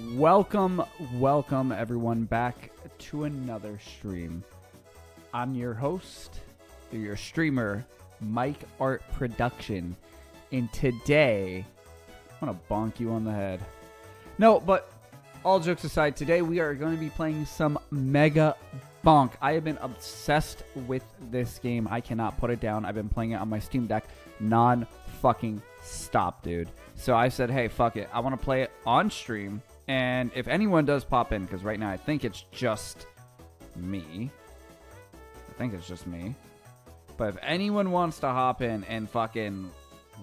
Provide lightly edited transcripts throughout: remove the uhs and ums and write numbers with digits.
Welcome everyone back to another stream. I'm your host, your streamer, Mike Art Production, and today I'm gonna bonk you on the head. No, but all jokes aside, today we are going to be playing some Mega Bonk. I have been obsessed with this game. I cannot put it down. I've been playing it on my Steam Deck non-fucking stop, dude. So I said, hey, fuck it. I want to play it on stream. And if anyone does pop in, because right now I think it's just me. But if anyone wants to hop in and fucking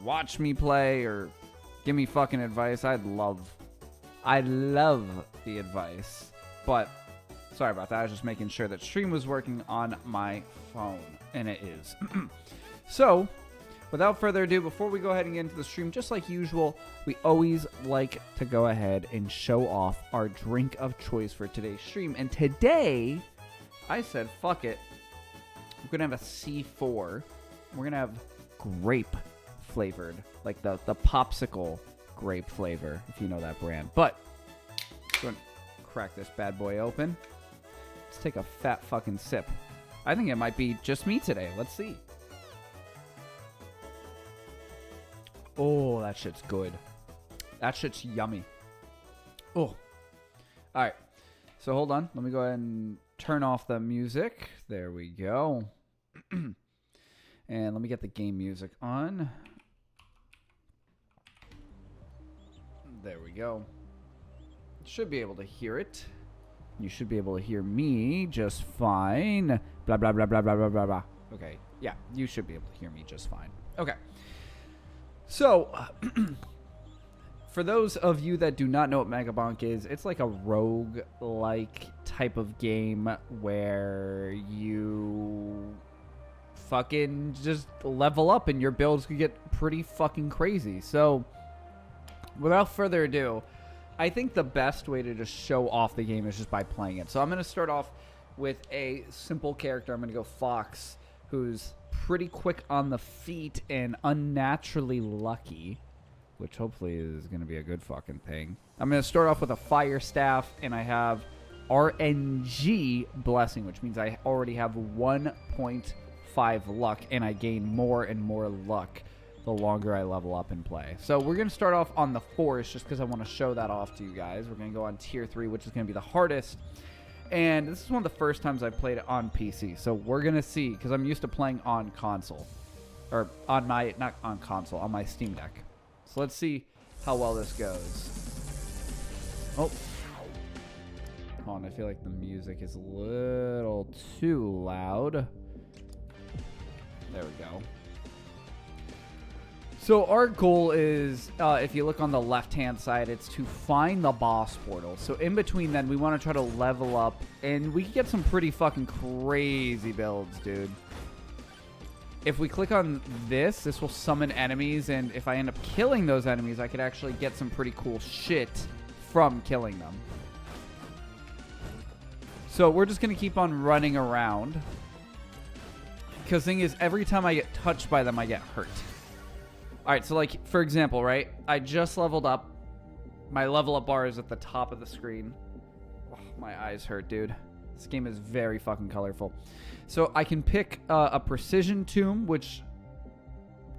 watch me play or give me fucking advice, I'd love the advice. But sorry about that. I was just making sure that stream was working on my phone. And it is. So, without further ado, before we go ahead and get into the stream, just like usual, we always like to go ahead and show off our drink of choice for today's stream. And today, I said, fuck it. We're going to have a C4. We're going to have grape flavored, like the popsicle grape flavor, if you know that brand. But, I'm going to crack this bad boy open. Let's take a fat fucking sip. I think it might be just me today. Let's see. Oh, that shit's good. That shit's yummy. Oh. All right. So hold on. Let me go ahead and turn off the music. There we go. And let me get the game music on. There we go. Should be able to hear it. You should be able to hear me just fine. Blah, blah, blah, blah, blah, blah, blah, blah. Okay. Yeah, you should be able to hear me just fine. Okay. So, for those of you that do not know what Mega Bonk is, it's like a rogue-like type of game where you fucking just level up and your builds could get pretty fucking crazy. So, without further ado, I think the best way to just show off the game is just by playing it. So, I'm going to start off with a simple character. I'm going to go Fox, who's pretty quick on the feet and unnaturally lucky, which hopefully is going to be a good fucking thing. I'm going to start off with a fire staff, and I have RNG blessing, which means I already have 1.5 luck, and I gain more and more luck the longer I level up and play. So we're going to start off on the forest just because I want to show that off to you guys. We're going to go on tier 3, which is going to be the hardest. And this is one of the first times I've played it on PC. So we're going to see, because I'm used to playing on console. Or on my, not on console, on my Steam Deck. So let's see how well this goes. Oh. Hold on, I feel like the music is a little too loud. There we go. So our goal is, if you look on the left-hand side, it's to find the boss portal. So in between then, we want to try to level up, and we can get some pretty fucking crazy builds, dude. If we click on this, this will summon enemies, and if I end up killing those enemies, I could actually get some pretty cool shit from killing them. So we're just going to keep on running around. Because the thing is, every time I get touched by them, I get hurt. Alright, so like, for example, right? I just leveled up. My level up bar is at the top of the screen. Oh, my eyes hurt, dude. This game is very fucking colorful. So I can pick a precision tomb, which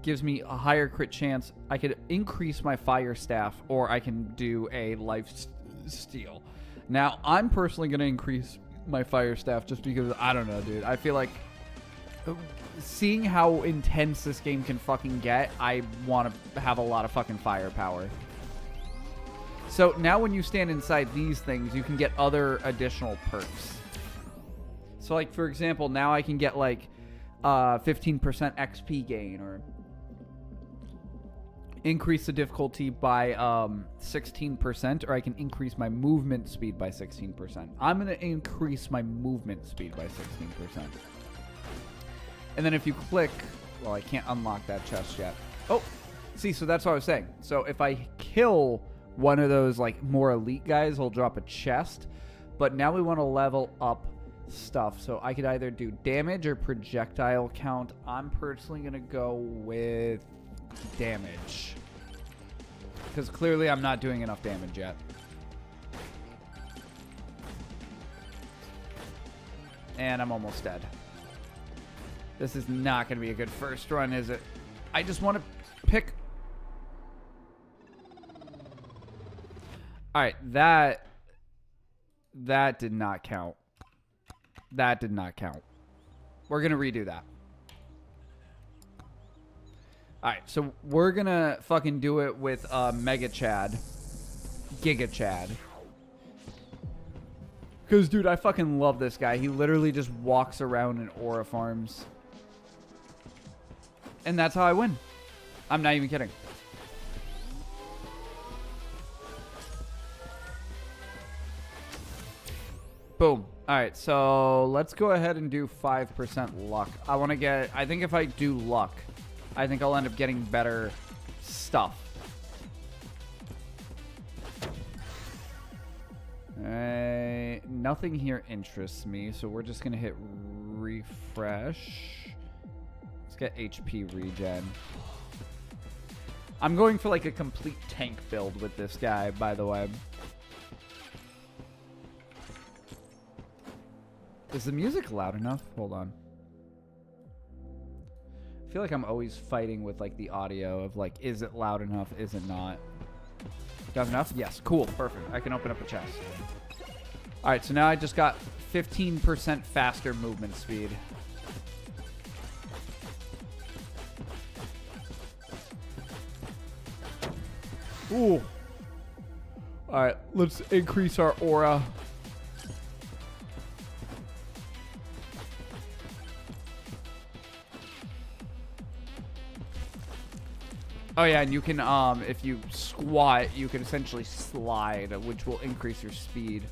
gives me a higher crit chance. I could increase my fire staff, or I can do a life steal. Now, I'm personally going to increase my fire staff just because, I don't know, dude. I feel like seeing how intense this game can fucking get, I want to have a lot of fucking firepower. So now when you stand inside these things, you can get other additional perks. So like, for example, now I can get like 15% XP gain, or increase the difficulty by 16%, or I can increase my movement speed by 16%. I'm going to increase my movement speed by 16%. And then if you click, well, I can't unlock that chest yet. Oh, see, so that's what I was saying. So if I kill one of those like more elite guys, he'll drop a chest. But now we want to level up stuff. So I could either do damage or projectile count. I'm personally going to go with damage, because clearly I'm not doing enough damage yet. And I'm almost dead. This is not going to be a good first run, is it? I just want to pick... Alright, that did not count. That did not count. We're going to redo that. Alright, so we're going to fucking do it with Mega Chad. Giga Chad. Because, dude, I fucking love this guy. He literally just walks around in aura farms. And that's how I win. I'm not even kidding. Boom. Alright, so let's go ahead and do 5% luck. I want to get... I think if I do luck, I think I'll end up getting better stuff. Nothing here interests me, so we're just going to hit refresh. Let's get HP regen. I'm going for like a complete tank build with this guy, by the way. Is the music loud enough? Hold on. I feel like I'm always fighting with like the audio of like, is it loud enough? Is it not? Got enough? Yes. Cool. Perfect. I can open up a chest. All right. So now I just got 15% faster movement speed. Ooh. All right. Let's increase our aura. Oh yeah, and you can, if you squat, you can essentially slide, which will increase your speed.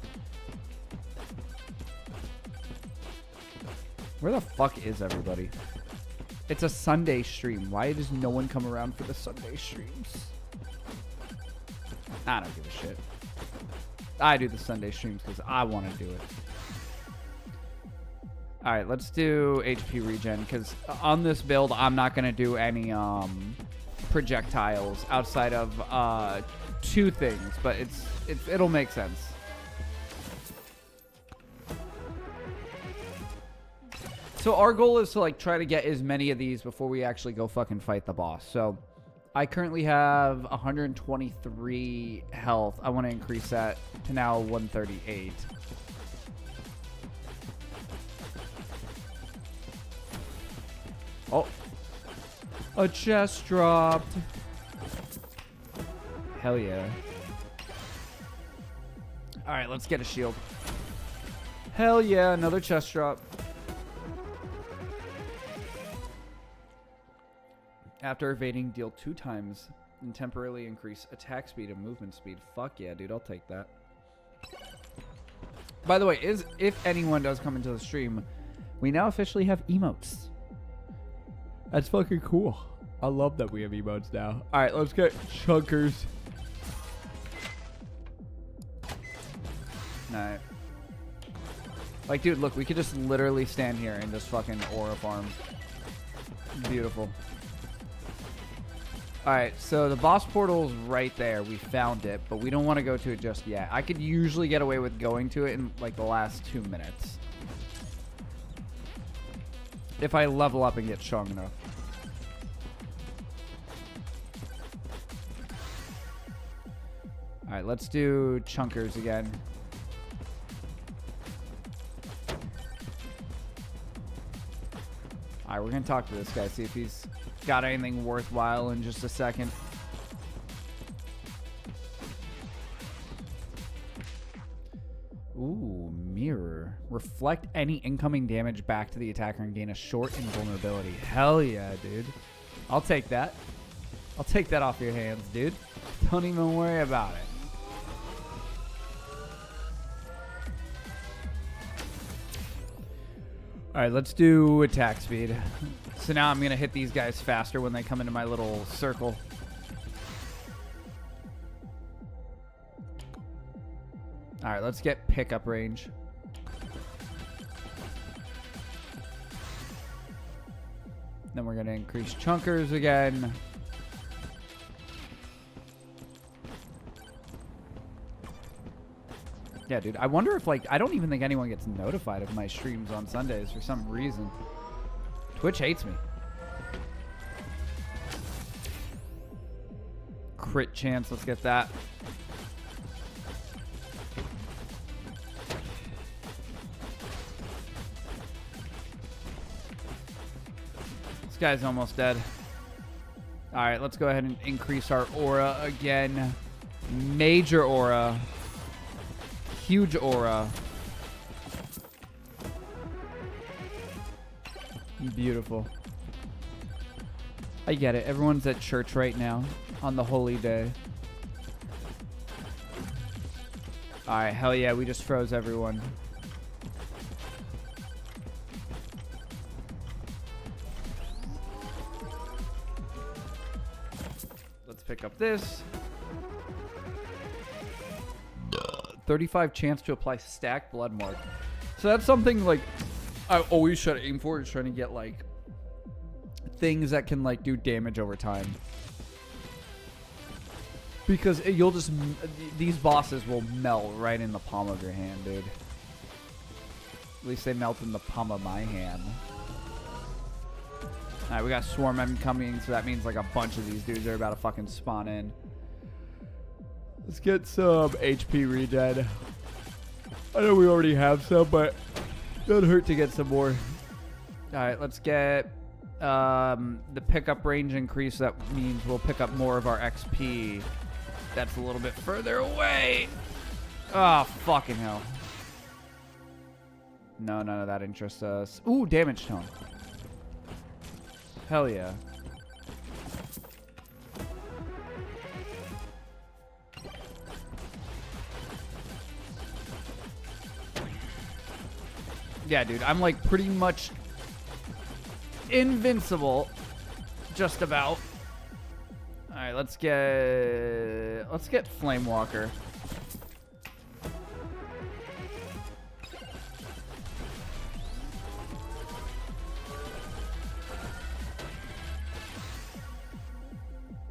Where the fuck is everybody? It's a Sunday stream. Why does no one come around for the Sunday streams? I don't give a shit. I do the Sunday streams because I want to do it. Alright, let's do HP regen, because on this build, I'm not going to do any, projectiles outside of two things, but it'll make sense. So our goal is to like try to get as many of these before we actually go fucking fight the boss. So I currently have 123 health. I want to increase that to now 138. Oh. A chest dropped. Hell yeah. Alright, let's get a shield. Hell yeah, another chest drop. After evading, deal 2 times and temporarily increase attack speed and movement speed. Fuck yeah, dude, I'll take that. By the way, if anyone does come into the stream, we now officially have emotes. That's fucking cool. I love that we have emotes now. Alright, let's get chunkers. Alright. Like, dude, look, we could just literally stand here and just fucking aura farm. Beautiful. Alright, so the boss portal's right there. We found it, but we don't want to go to it just yet. I could usually get away with going to it in, like, the last 2 minutes. If I level up and get strong enough. Alright, let's do chunkers again. Alright, we're going to talk to this guy, see if he's got anything worthwhile in just a second. Ooh, mirror. Reflect any incoming damage back to the attacker and gain a short invulnerability. Hell yeah, dude. I'll take that. I'll take that off your hands, dude. Don't even worry about it. Alright, let's do attack speed. So now I'm going to hit these guys faster when they come into my little circle. Alright, let's get pickup range. Then we're going to increase chunkers again. Yeah, dude. I wonder if, like, I don't even think anyone gets notified of my streams on Sundays for some reason. Twitch hates me. Crit chance. Let's get that. This guy's almost dead. All right, let's go ahead and increase our aura again. Major aura. Huge aura. Beautiful. I get it. Everyone's at church right now on the holy day. All right, hell yeah, we just froze everyone. Let's pick up this. 35 chance to apply stack blood mark. So that's something like I always try to aim for, is trying to get like things that can like do damage over time. Because you'll just, these bosses will melt right in the palm of your hand, dude. At least they melt in the palm of my hand. Alright, we got Swarm incoming, so that means like a bunch of these dudes are about to fucking spawn in. Let's get some HP regen. I know we already have some, but it doesn't hurt to get some more. Alright, let's get the pickup range increase. That means we'll pick up more of our XP. That's a little bit further away. Oh, fucking hell. No, none of that interests us. Ooh, damage tone. Hell yeah. Yeah, dude, I'm like pretty much invincible. Just about. Alright, let's get Flame Walker.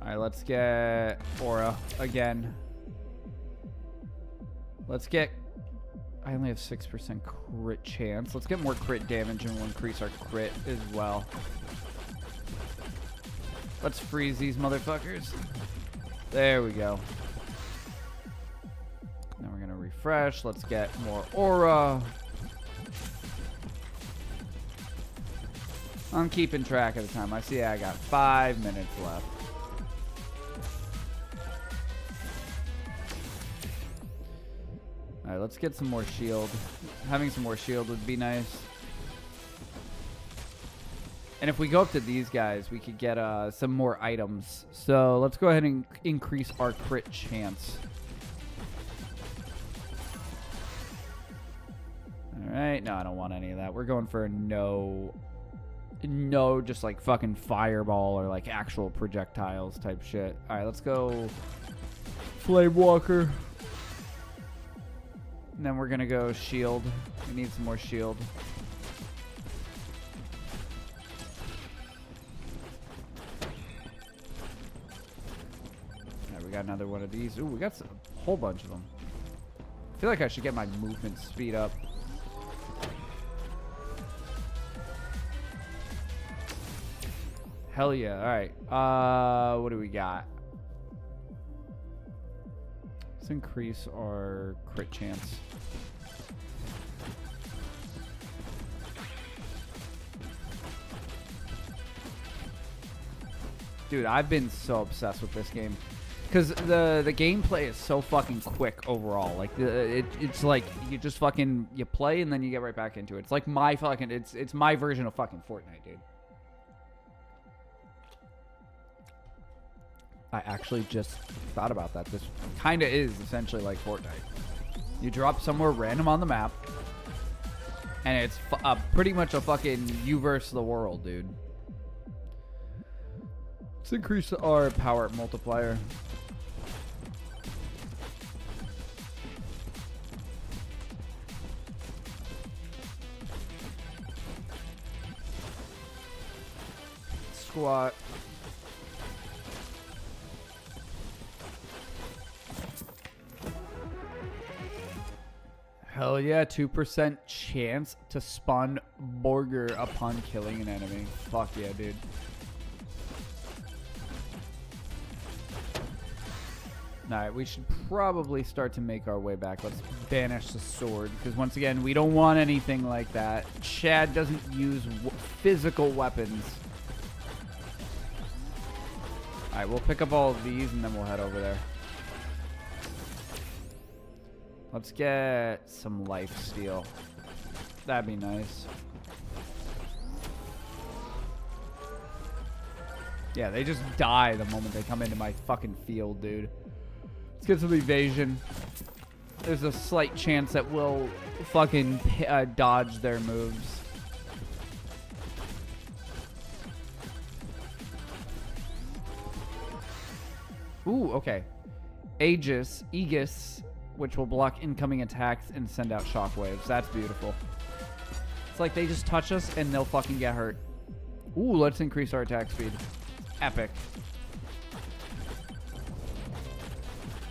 Alright, let's get Aura again. Let's get... I only have 6% crit chance. Let's get more crit damage and we'll increase our crit as well. Let's freeze these motherfuckers. There we go. Now we're gonna refresh. Let's get more aura. I'm keeping track of the time. I see I got 5 minutes left. Alright, let's get some more shield. Having some more shield would be nice. And if we go up to these guys, we could get some more items. So let's go ahead and increase our crit chance. Alright, no, I don't want any of that. We're going for no, just like fucking fireball or like actual projectiles type shit. Alright, let's go Flame Walker. And then we're gonna go shield. We need some more shield. Alright, we got another one of these. Ooh, we got a whole bunch of them. I feel like I should get my movement speed up. Hell yeah. Alright. What do we got? Let's increase our crit chance. Dude, I've been so obsessed with this game. Because the gameplay is so fucking quick overall. Like, it's like you just fucking, you play and then you get right back into it. It's like my fucking, it's my version of fucking Fortnite, dude. I actually just thought about that. This kind of is essentially like Fortnite. You drop somewhere random on the map, and it's pretty much a fucking you versus the world, dude. Let's increase our power multiplier. Squat. Hell yeah, 2% chance to spawn Borger upon killing an enemy. Fuck yeah, dude. Alright, we should probably start to make our way back. Let's banish the sword, because once again, we don't want anything like that. Chad doesn't use physical weapons. Alright, we'll pick up all of these, and then we'll head over there. Let's get some life steal. That'd be nice. Yeah, they just die the moment they come into my fucking field, dude. Let's get some evasion. There's a slight chance that we'll fucking dodge their moves. Ooh, okay. Aegis, which will block incoming attacks and send out shockwaves. That's beautiful. It's like they just touch us and they'll fucking get hurt. Ooh, let's increase our attack speed. Epic.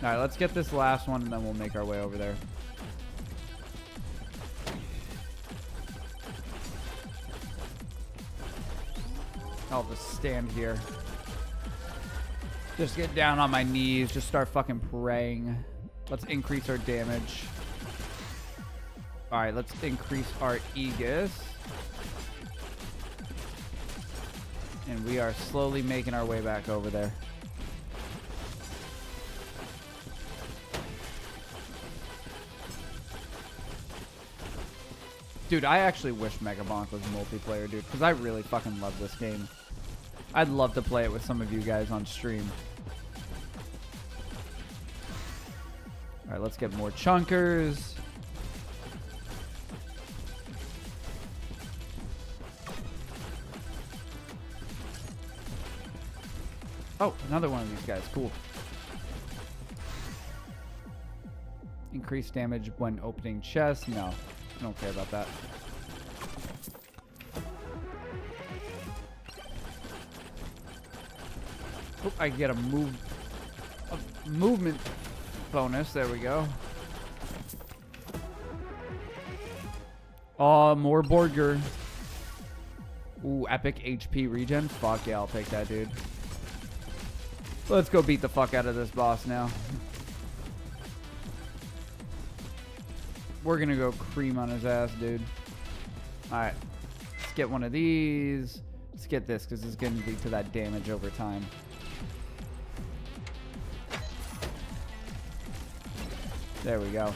Alright, let's get this last one and then we'll make our way over there. I'll just stand here. Just get down on my knees. Just start fucking praying. Let's increase our damage. Alright, let's increase our Aegis. And we are slowly making our way back over there. Dude, I actually wish Mega Bonk was multiplayer, dude, because I really fucking love this game. I'd love to play it with some of you guys on stream. Alright, let's get more chunkers. Oh, another one of these guys. Cool. Increased damage when opening chests. No, I don't care about that. Oh, I get a movement bonus. There we go. Oh, more Borger. Ooh, epic HP regen. Fuck yeah, I'll take that, dude. Let's go beat the fuck out of this boss now. We're gonna go cream on his ass, dude. Alright. Let's get one of these. Let's get this, because it's gonna lead to that damage over time. There we go.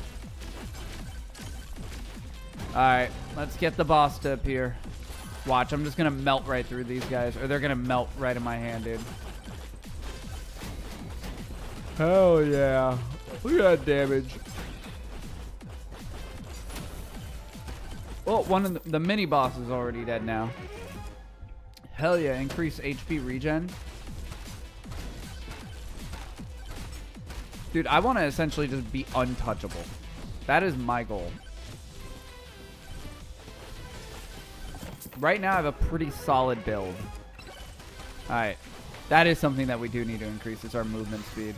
Alright, let's get the boss to appear. Watch, I'm just gonna melt right through these guys, or they're gonna melt right in my hand, dude. Hell yeah. Look at that damage. Well, one of the mini boss is already dead now. Hell yeah, increase HP regen. Dude, I want to essentially just be untouchable. That is my goal. Right now, I have a pretty solid build. Alright. That is something that we do need to increase. It's our movement speed.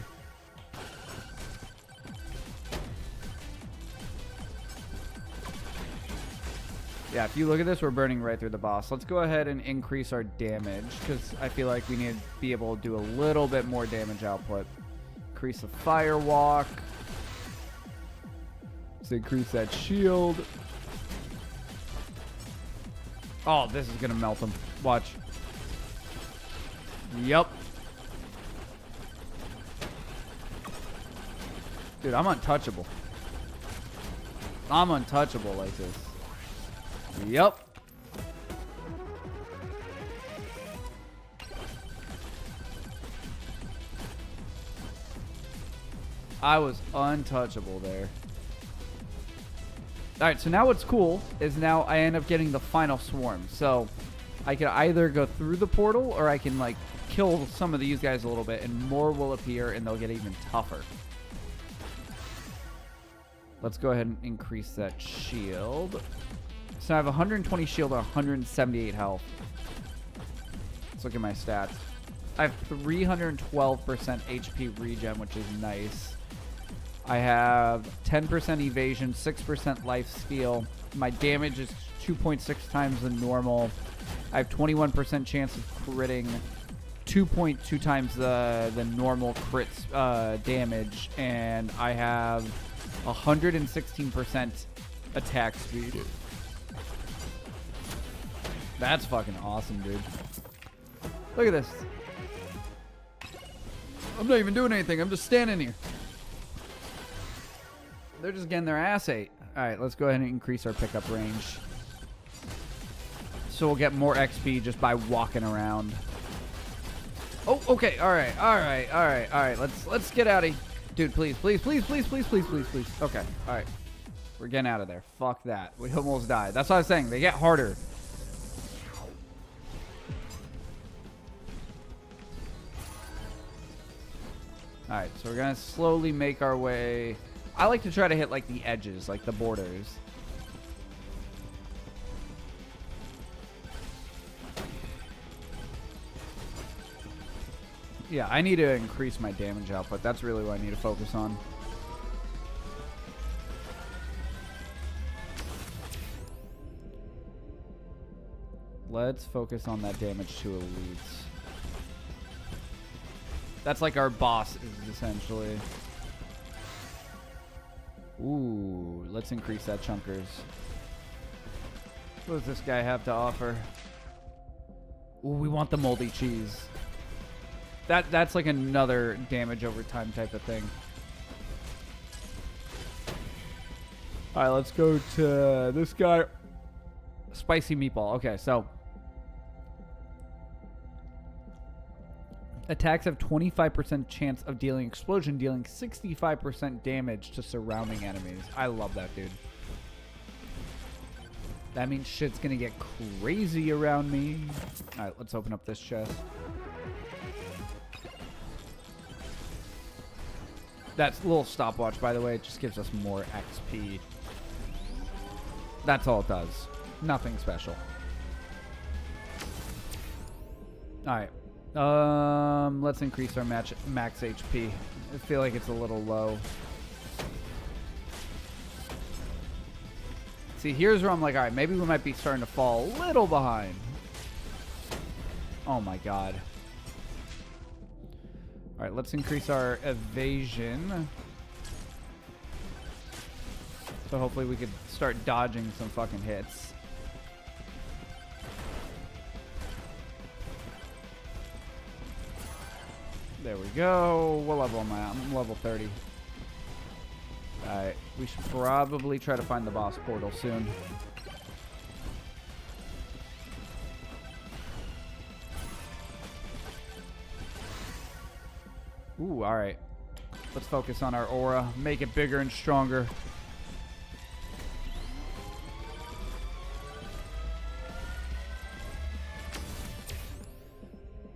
Yeah, if you look at this, we're burning right through the boss. Let's go ahead and increase our damage, because I feel like we need to be able to do a little bit more damage output. Increase the fire walk. Let's increase that shield. Oh, this is going to melt him. Watch. Yep. Dude, I'm untouchable. I'm untouchable like this. Yep. I was untouchable there. Alright, so now what's cool is now I end up getting the final swarm. So I can either go through the portal or I can like kill some of these guys a little bit and more will appear and they'll get even tougher. Let's go ahead and increase that shield. So I have 120 shield or 178 health. Let's look at my stats. I have 312% HP regen, which is nice. I have 10% evasion, 6% life steal. My damage is 2.6 times the normal. I have 21% chance of critting, 2.2 times the normal crit damage, and I have 116% attack speed. That's fucking awesome, dude. Look at this. I'm not even doing anything. I'm just standing here. They're just getting their ass ate. All right, let's go ahead and increase our pickup range. So we'll get more XP just by walking around. Oh, okay. All right. All right. All right. All right. Let's get out of here. Dude, please, please, please, please, please, please, please, please. Okay. All right. We're getting out of there. Fuck that. We almost died. That's what I was saying. They get harder. All right. So we're going to slowly make our way. I like to try to hit like the edges, like the borders. Yeah, I need to increase my damage output. That's really what I need to focus on. Let's focus on that damage to elites. That's like our boss, essentially. Ooh, let's increase that chunkers. What does this guy have to offer? Ooh, we want the moldy cheese. That's like another damage over time type of thing. All right, let's go to this guy. Spicy meatball. Okay, so attacks have 25% chance of dealing explosion, dealing 65% damage to surrounding enemies. I love that, dude. That means shit's gonna get crazy around me. All right, let's open up this chest. That little stopwatch, by the way, it just gives us more XP. That's all it does. Nothing special. Alright. Let's increase our max HP. I feel like it's a little low. See, here's where I'm like, alright, maybe we might be starting to fall a little behind. Oh my god. Alright, let's increase our evasion. So hopefully we could start dodging some fucking hits. There we go. What level am I at? I'm level 30. Alright, we should probably try to find the boss portal soon. Ooh, alright. Let's focus on our aura. Make it bigger and stronger.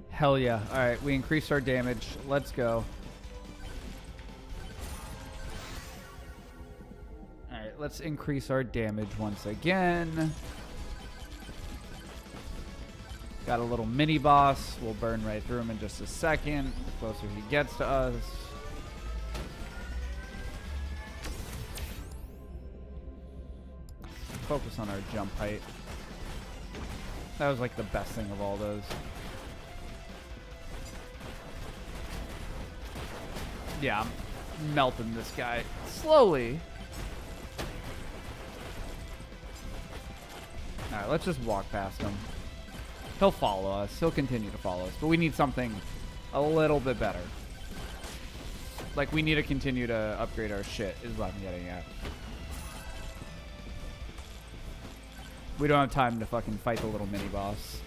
Hell yeah. Alright, we increased our damage. Let's go. Alright, let's increase our damage once again. Got a little mini boss. We'll burn right through him in just a second. The closer he gets to us. Focus on our jump height. That was like the best thing of all those. Yeah, I'm melting this guy slowly. Alright, let's just walk past him. He'll follow us. He'll continue to follow us. But we need something a little bit better. Like, we need to continue to upgrade our shit, is what I'm getting at. We don't have time to fucking fight the little mini-boss.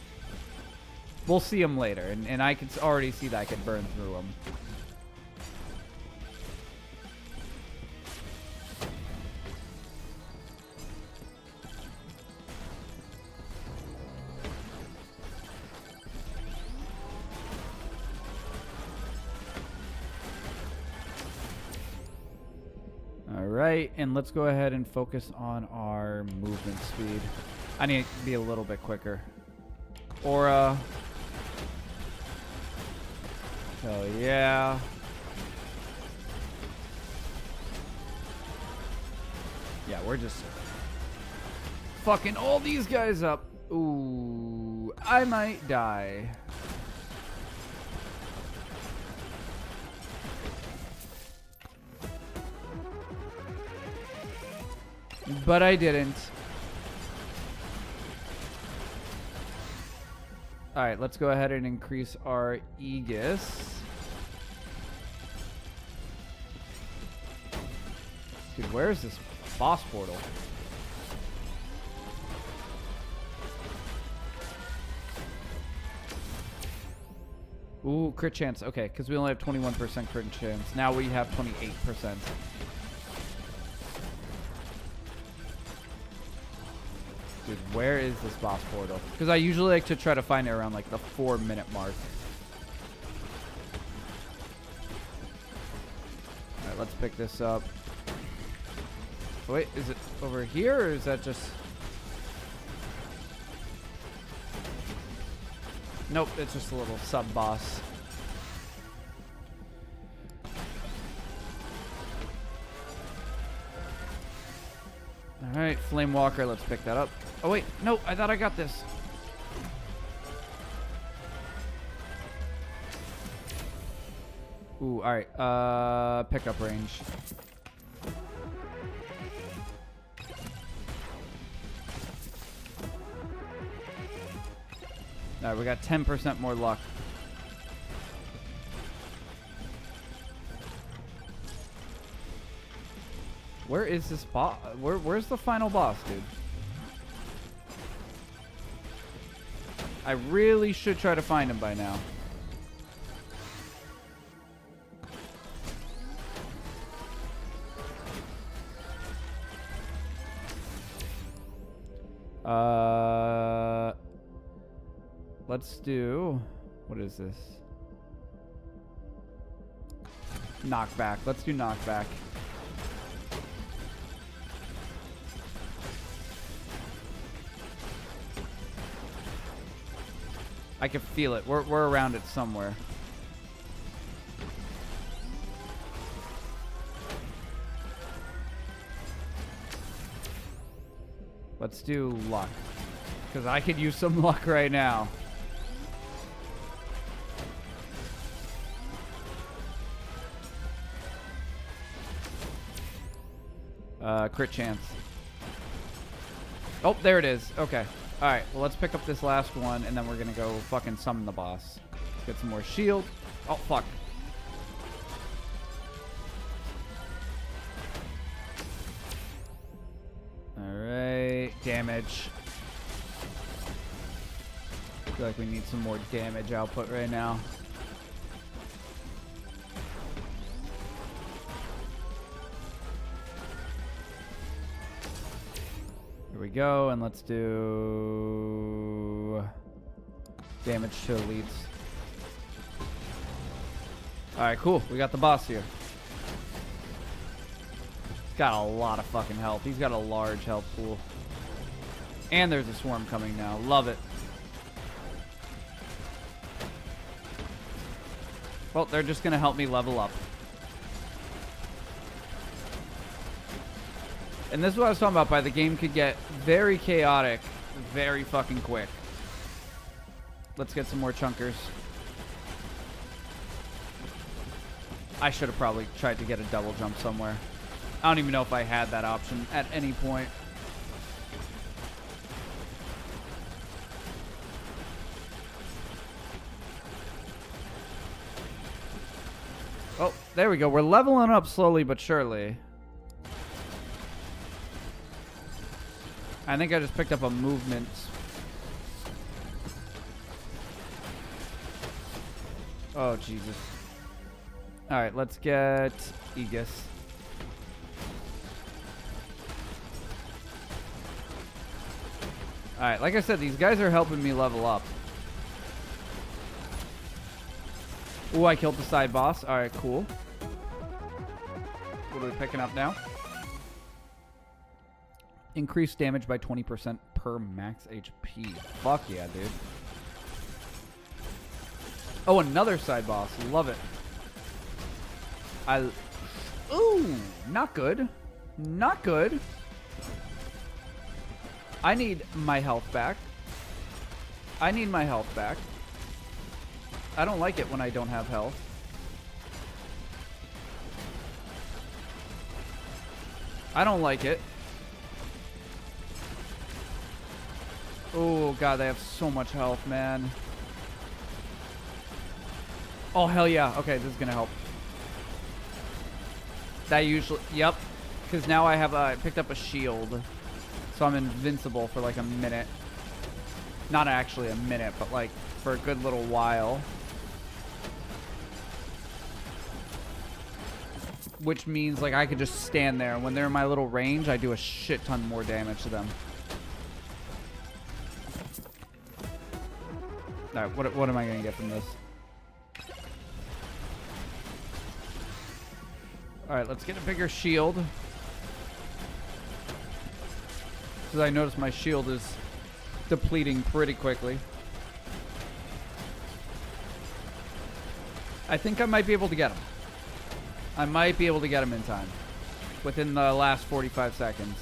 We'll see him later, and I can already see that I can burn through him. Alright, and let's go ahead and focus on our movement speed. I need to be a little bit quicker. Aura. Hell yeah. Yeah, we're just fucking all these guys up. Ooh, I might die. But I didn't. Alright, let's go ahead and increase our Aegis. Dude, where is this boss portal? Ooh, crit chance. Okay, because we only have 21% crit chance. Now we have 28%. Dude, where is this boss portal? Because I usually like to try to find it around like the 4-minute mark. Alright, let's pick this up. Wait, is it over here or is that just... Nope, it's just a little sub-boss. Alright, Flame Walker, let's pick that up. Oh wait, no, I thought I got this. Ooh, alright, pickup range. Alright, we got 10% more luck. Where is this boss? Where's the final boss, dude? I really should try to find him by now. Let's do... What is this? Knockback. Let's do knockback. I can feel it. We're around it somewhere. Let's do luck. Because I could use some luck right now. Crit chance. Oh, there it is. Okay. Alright, well, let's pick up this last one, and then we're gonna go fucking summon the boss. Get some more shield. Oh, fuck. Alright, damage. I feel like we need some more damage output right now. Here we go, and let's do damage to elites. Alright, cool. We got the boss here. He's got a lot of fucking health. He's got a large health pool. And there's a swarm coming now. Love it. Well, they're just going to help me level up. And this is what I was talking about. The game could get very chaotic very fucking quick. Let's get some more chunkers. I should have probably tried to get a double jump somewhere. I don't even know if I had that option at any point. Oh, there we go. We're leveling up slowly but surely. I think I just picked up a movement. Oh, Jesus. Alright, let's get Aegis. Alright, like I said, these guys are helping me level up. Ooh, I killed the side boss. Alright, cool. What are we picking up now? Increased damage by 20% per max HP. Fuck yeah, dude. Oh, another side boss. Love it. Ooh, not good. Not good. I need my health back. I need my health back. I don't like it when I don't have health. I don't like it. Oh, God, they have so much health, man. Oh, hell yeah. Okay, this is going to help. That usually... Yep. Because now I picked up a shield. So I'm invincible for like a minute. Not actually a minute, but like for a good little while. Which means like I could just stand there. And when they're in my little range, I do a shit ton more damage to them. Alright, what am I going to get from this? Alright, let's get a bigger shield. Because I notice my shield is depleting pretty quickly. I think I might be able to get him. I might be able to get him in time. Within the last 45 seconds.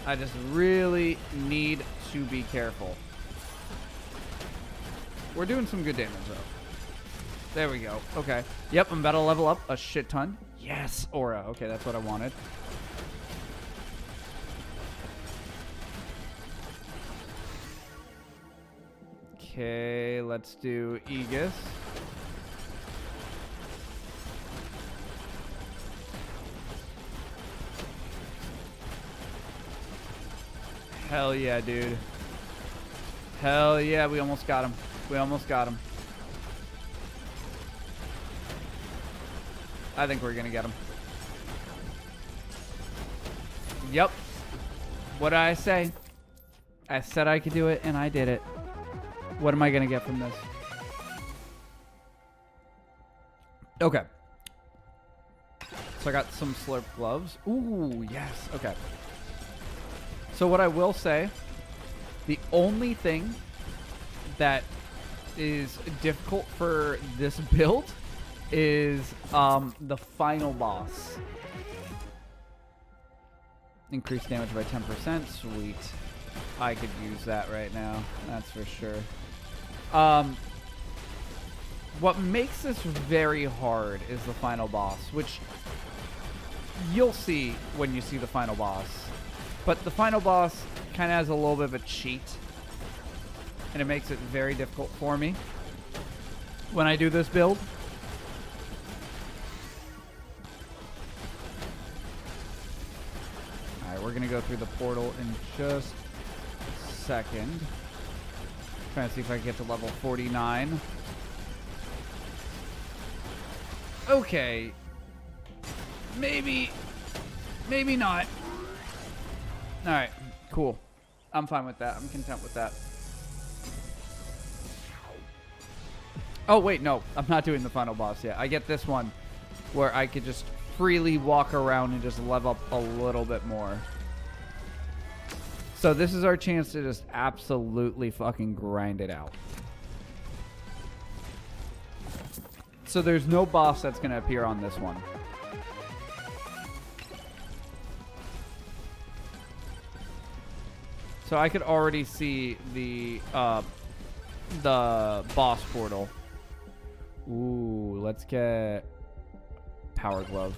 I just really need to be careful. We're doing some good damage, though. There we go. Okay. Yep, I'm about to level up a shit ton. Yes, aura. Okay, that's what I wanted. Okay, let's do Aegis. Hell yeah, dude. Hell yeah, we almost got him. We almost got him. I think we're gonna get him. Yep. What did I say? I said I could do it, and I did it. What am I gonna get from this? Okay. So I got some slurp gloves. Ooh, yes. Okay. So what I will say, the only thing that is difficult for this build is the final boss. Increased damage by 10%. Sweet. I could use that right now. That's for sure. What makes this very hard is the final boss, which you'll see when you see the final boss. But the final boss kind of has a little bit of a cheat, and it makes it very difficult for me when I do this build. Alright, we're going to go through the portal in just a second. Trying to see if I can get to level 49. Okay. Maybe not. Alright, cool. I'm fine with that. I'm content with that. Oh, wait, no. I'm not doing the final boss yet. I get this one where I could just freely walk around and just level up a little bit more. So this is our chance to just absolutely fucking grind it out. So there's no boss that's going to appear on this one. So I could already see the boss portal. Ooh, let's get Power Glove.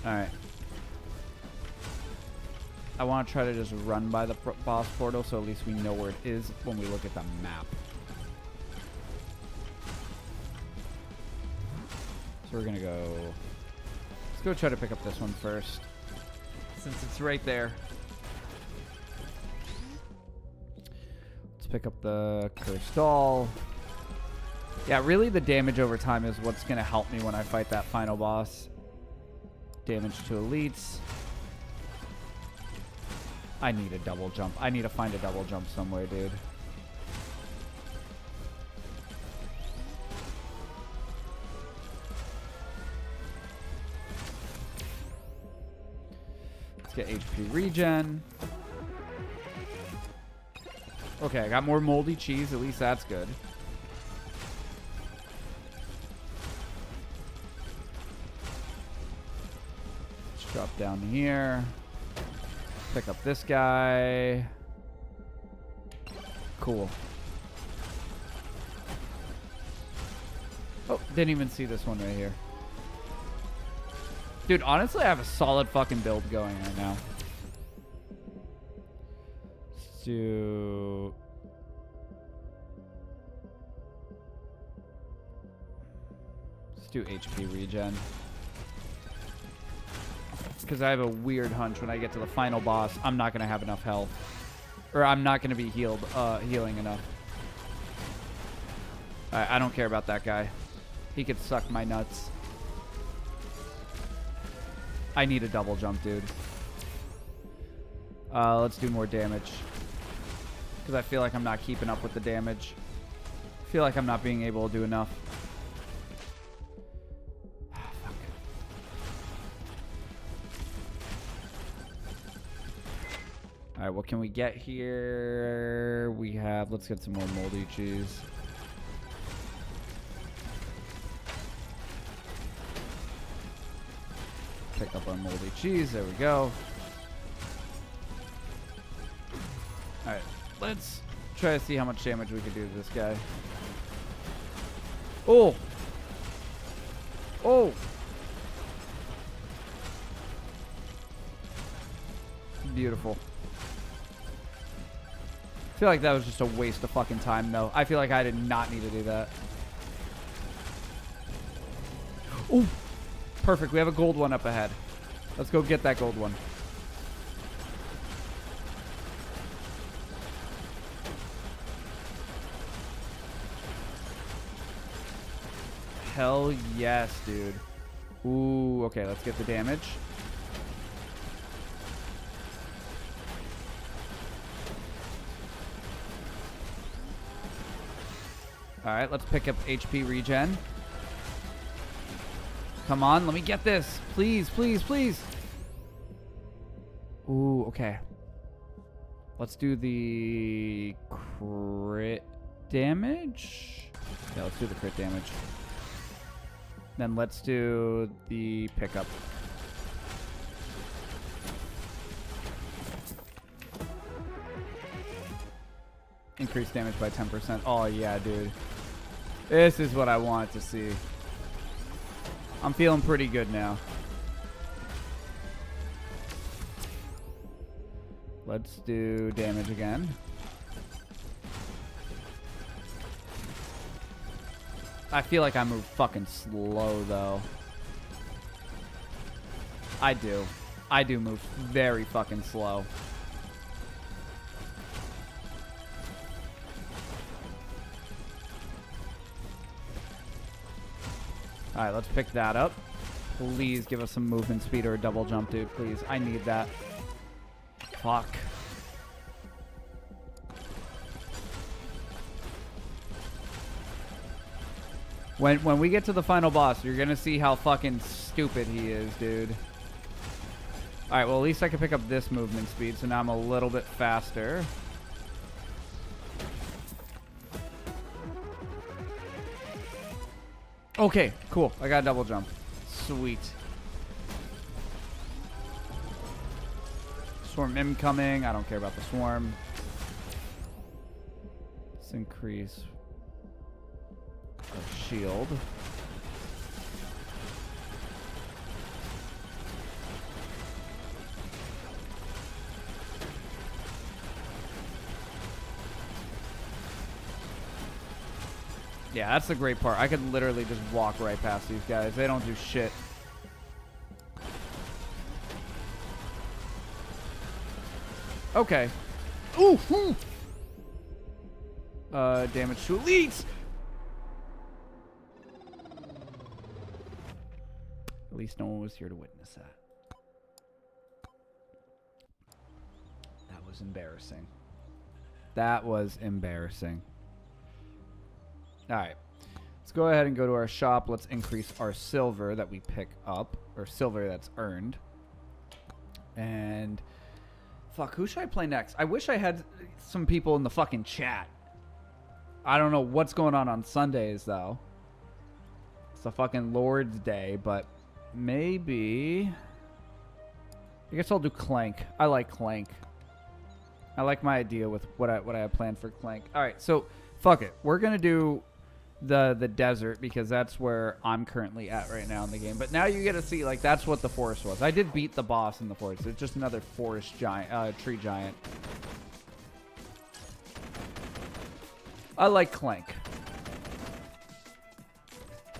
Alright. I want to try to just run by the boss portal so at least we know where it is when we look at the map. So we're going to go... Let's go try to pick up this one first, since it's right there. Let's pick up the Cursed Doll. Yeah, really the damage over time is what's going to help me when I fight that final boss. Damage to elites. I need a double jump. I need to find a double jump somewhere, dude. Let's get HP regen. Okay, I got more moldy cheese. At least that's good. Drop down here. Pick up this guy. Cool. Oh, didn't even see this one right here. Dude, honestly, I have a solid fucking build going right now. Let's do... Let's do HP regen. Because I have a weird hunch when I get to the final boss, I'm not going to have enough health. Or I'm not going to be healing enough. I don't care about that guy. He could suck my nuts. I need a double jump, dude. Let's do more damage. Because I feel like I'm not keeping up with the damage. I feel like I'm not being able to do enough. Alright, what can we get here? We have... Let's get some more moldy cheese. Pick up our moldy cheese. There we go. Alright, let's try to see how much damage we can do to this guy. Oh! Oh! Beautiful. I feel like that was just a waste of fucking time, though. I feel like I did not need to do that. Oh! Perfect. We have a gold one up ahead. Let's go get that gold one. Hell yes, dude. Ooh, okay. Let's get the damage. Alright, let's pick up HP regen. Come on, let me get this. Please, please, please. Ooh, okay. Let's do the crit damage. Yeah, let's do the crit damage. Then let's do the pickup. Increase damage by 10%. Oh, yeah, dude. This is what I want to see. I'm feeling pretty good now. Let's do damage again. I feel like I move fucking slow, though. I do. I do move very fucking slow. Alright, let's pick that up. Please give us some movement speed or a double jump, dude. Please. I need that. Fuck. When we get to the final boss, you're gonna see how fucking stupid he is, dude. Alright, well, at least I can pick up this movement speed, so now I'm a little bit faster. Okay, cool. I got a double jump. Sweet. Swarm incoming. I don't care about the swarm. Let's increase our shield. Yeah, that's the great part. I could literally just walk right past these guys. They don't do shit. Okay. Ooh! Damage to elites! At least no one was here to witness that. That was embarrassing. That was embarrassing. Alright. Let's go ahead and go to our shop. Let's increase our silver that we pick up. Or silver that's earned. And... fuck, who should I play next? I wish I had some people in the fucking chat. I don't know what's going on Sundays, though. It's a fucking Lord's Day, but maybe... I guess I'll do Clank. I like Clank. I like my idea with what I have planned for Clank. All right, so fuck it. We're gonna do the desert because that's where I'm currently at right now in the game. But now you get to see like that's what the forest was. I did beat the boss in the forest. It's just another forest giant, tree giant. I like Clank.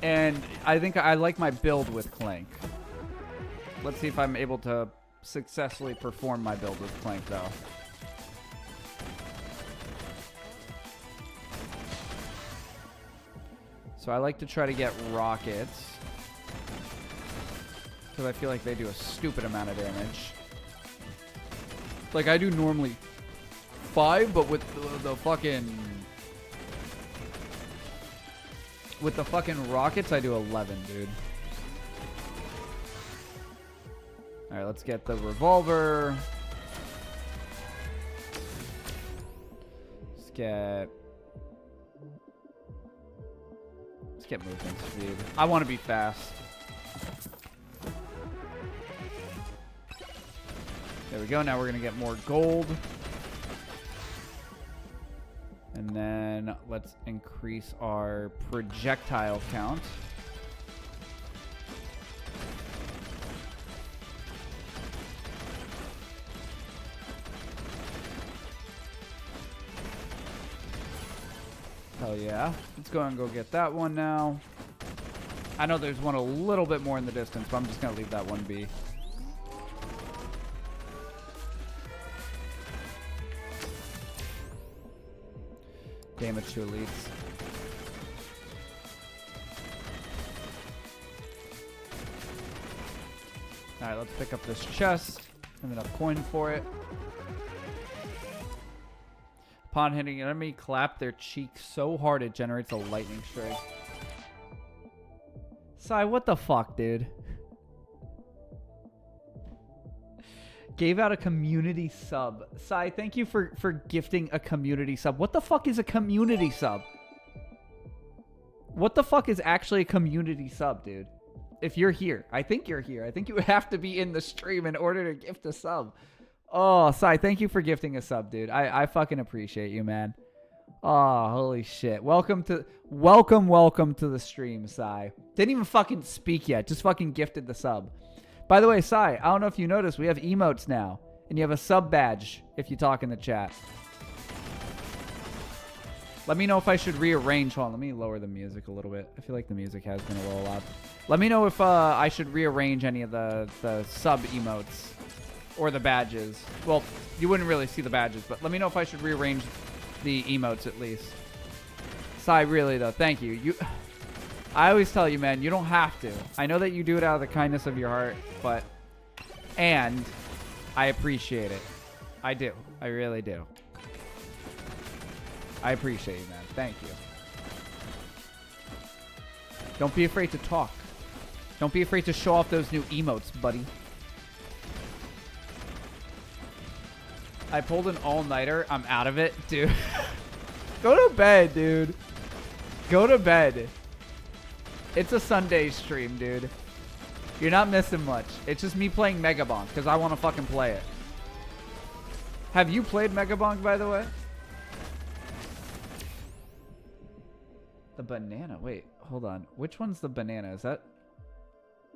And I think I like my build with Clank. Let's see if I'm able to successfully perform my build with Clank, though. So I like to try to get rockets. Because I feel like they do a stupid amount of damage. Like, I do normally 5, but with the fucking... With the fucking rockets, I do 11, dude. Alright, let's get the revolver. Let's get movement speed. I want to be fast. There we go. Now we're going to get more gold. And then let's increase our projectile count. Hell yeah. Let's go and go get that one now. I know there's one a little bit more in the distance, but I'm just going to leave that one be. Damage to elites. Alright, let's pick up this chest. Have enough coin for it. Upon hitting an enemy, clap their cheek so hard it generates a lightning strike. Sai, what the fuck, dude? Gave out a community sub. Sai, thank you for gifting a community sub. What the fuck is a community sub? What the fuck is actually a community sub, dude? If you're here. I think you're here. I think you have to be in the stream in order to gift a sub. Oh, Sai, thank you for gifting a sub, dude. I fucking appreciate you, man. Oh, holy shit. Welcome to the stream, Sai. Didn't even fucking speak yet. Just fucking gifted the sub. By the way, Sai, I don't know if you noticed, we have emotes now. And you have a sub badge if you talk in the chat. Let me know if I should rearrange. Hold on, let me lower the music a little bit. I feel like the music has been a little loud. Let me know if I should rearrange any of the sub emotes. Or the badges. Well, you wouldn't really see the badges, but let me know if I should rearrange the emotes at least. Sai, really though, thank you. I always tell you, man, you don't have to. I know that you do it out of the kindness of your heart, but... And I appreciate it. I do. I really do. I appreciate you, man. Thank you. Don't be afraid to talk. Don't be afraid to show off those new emotes, buddy. I pulled an all-nighter. I'm out of it. Dude. Go to bed, dude. Go to bed. It's a Sunday stream, dude. You're not missing much. It's just me playing Mega Bonk because I want to fucking play it. Have you played Mega Bonk, by the way? The banana. Wait, hold on. Which one's the banana? Is that...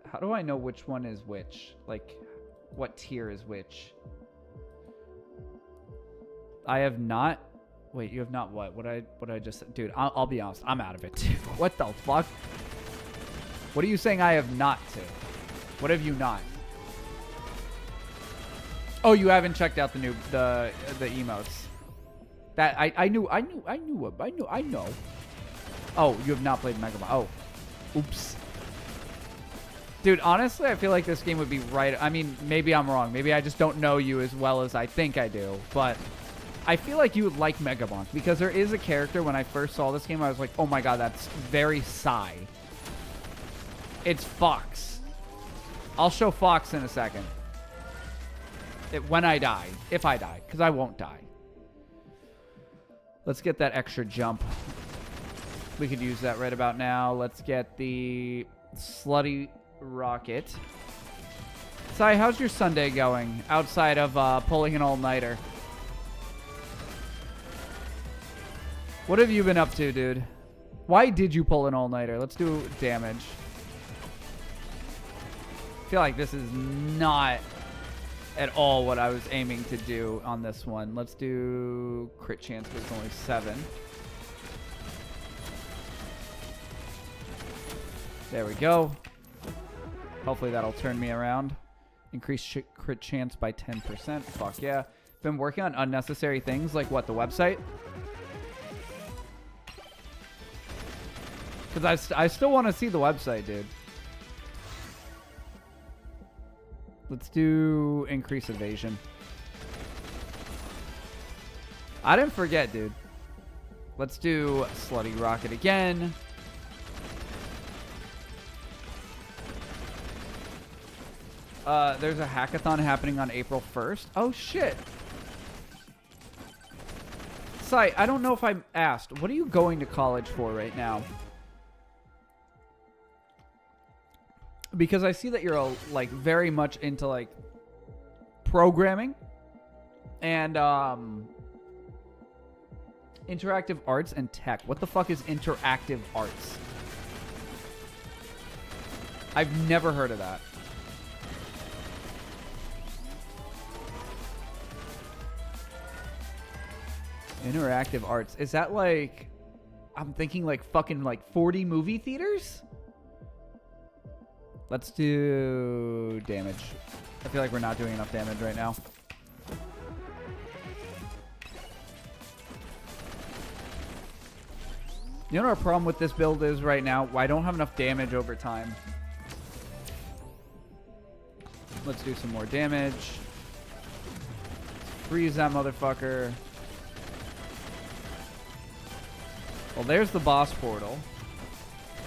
How do I know which one is which? Like, what tier is which? I have not... Wait, you have not what? What I just... Dude, I'll be honest. I'm out of it. What the fuck? What are you saying I have not to? What have you not? Oh, you haven't checked out the new... The emotes. That... I know. Oh, you have not played Mega Man. Oh. Oops. Dude, honestly, I feel like this game would be right... I mean, maybe I'm wrong. Maybe I just don't know you as well as I think I do. But... I feel like you would like Mega Bonk because there is a character when I first saw this game, I was like, oh my god, that's very Psy. It's Fox. I'll show Fox in a second. When I die. If I die. Because I won't die. Let's get that extra jump. We could use that right about now. Let's get the slutty rocket. Sai, how's your Sunday going outside of pulling an all-nighter? What have you been up to, dude? Why did you pull an all-nighter? Let's do damage. I feel like this is not at all what I was aiming to do on this one. Let's do crit chance, but it's only 7. There we go. Hopefully that'll turn me around. Increase crit chance by 10%. Fuck yeah. Been working on unnecessary things like what, the website? Because I still want to see the website, dude. Let's do increase evasion. I didn't forget, dude. Let's do slutty rocket again. There's a hackathon happening on April 1st. Oh, shit. Sai, I don't know if I asked. What are you going to college for right now? Because I see that you're, like, very much into, like, programming and, interactive arts and tech. What the fuck is interactive arts? I've never heard of that. Interactive arts. Is that like... I'm thinking like fucking like 40 movie theaters? Let's do damage. I feel like we're not doing enough damage right now. You know what our problem with this build is right now? I don't have enough damage over time. Let's do some more damage. Freeze that motherfucker. Well, there's the boss portal.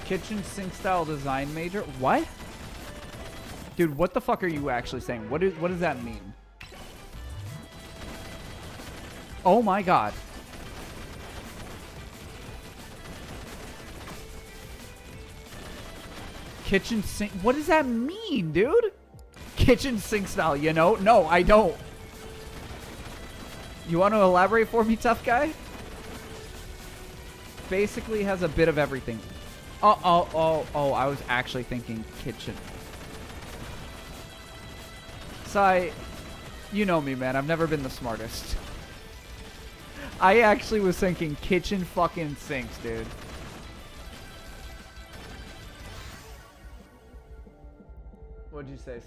Kitchen sink style design major. What? Dude, what the fuck are you actually saying? What does that mean? Oh my god. Kitchen sink. What does that mean, dude? Kitchen sink style, you know? No, I don't. You want to elaborate for me, tough guy? Basically has a bit of everything. Oh, I was actually thinking kitchen. Sai, you know me, man. I've never been the smartest. I actually was thinking kitchen fucking sinks, dude. What'd you say?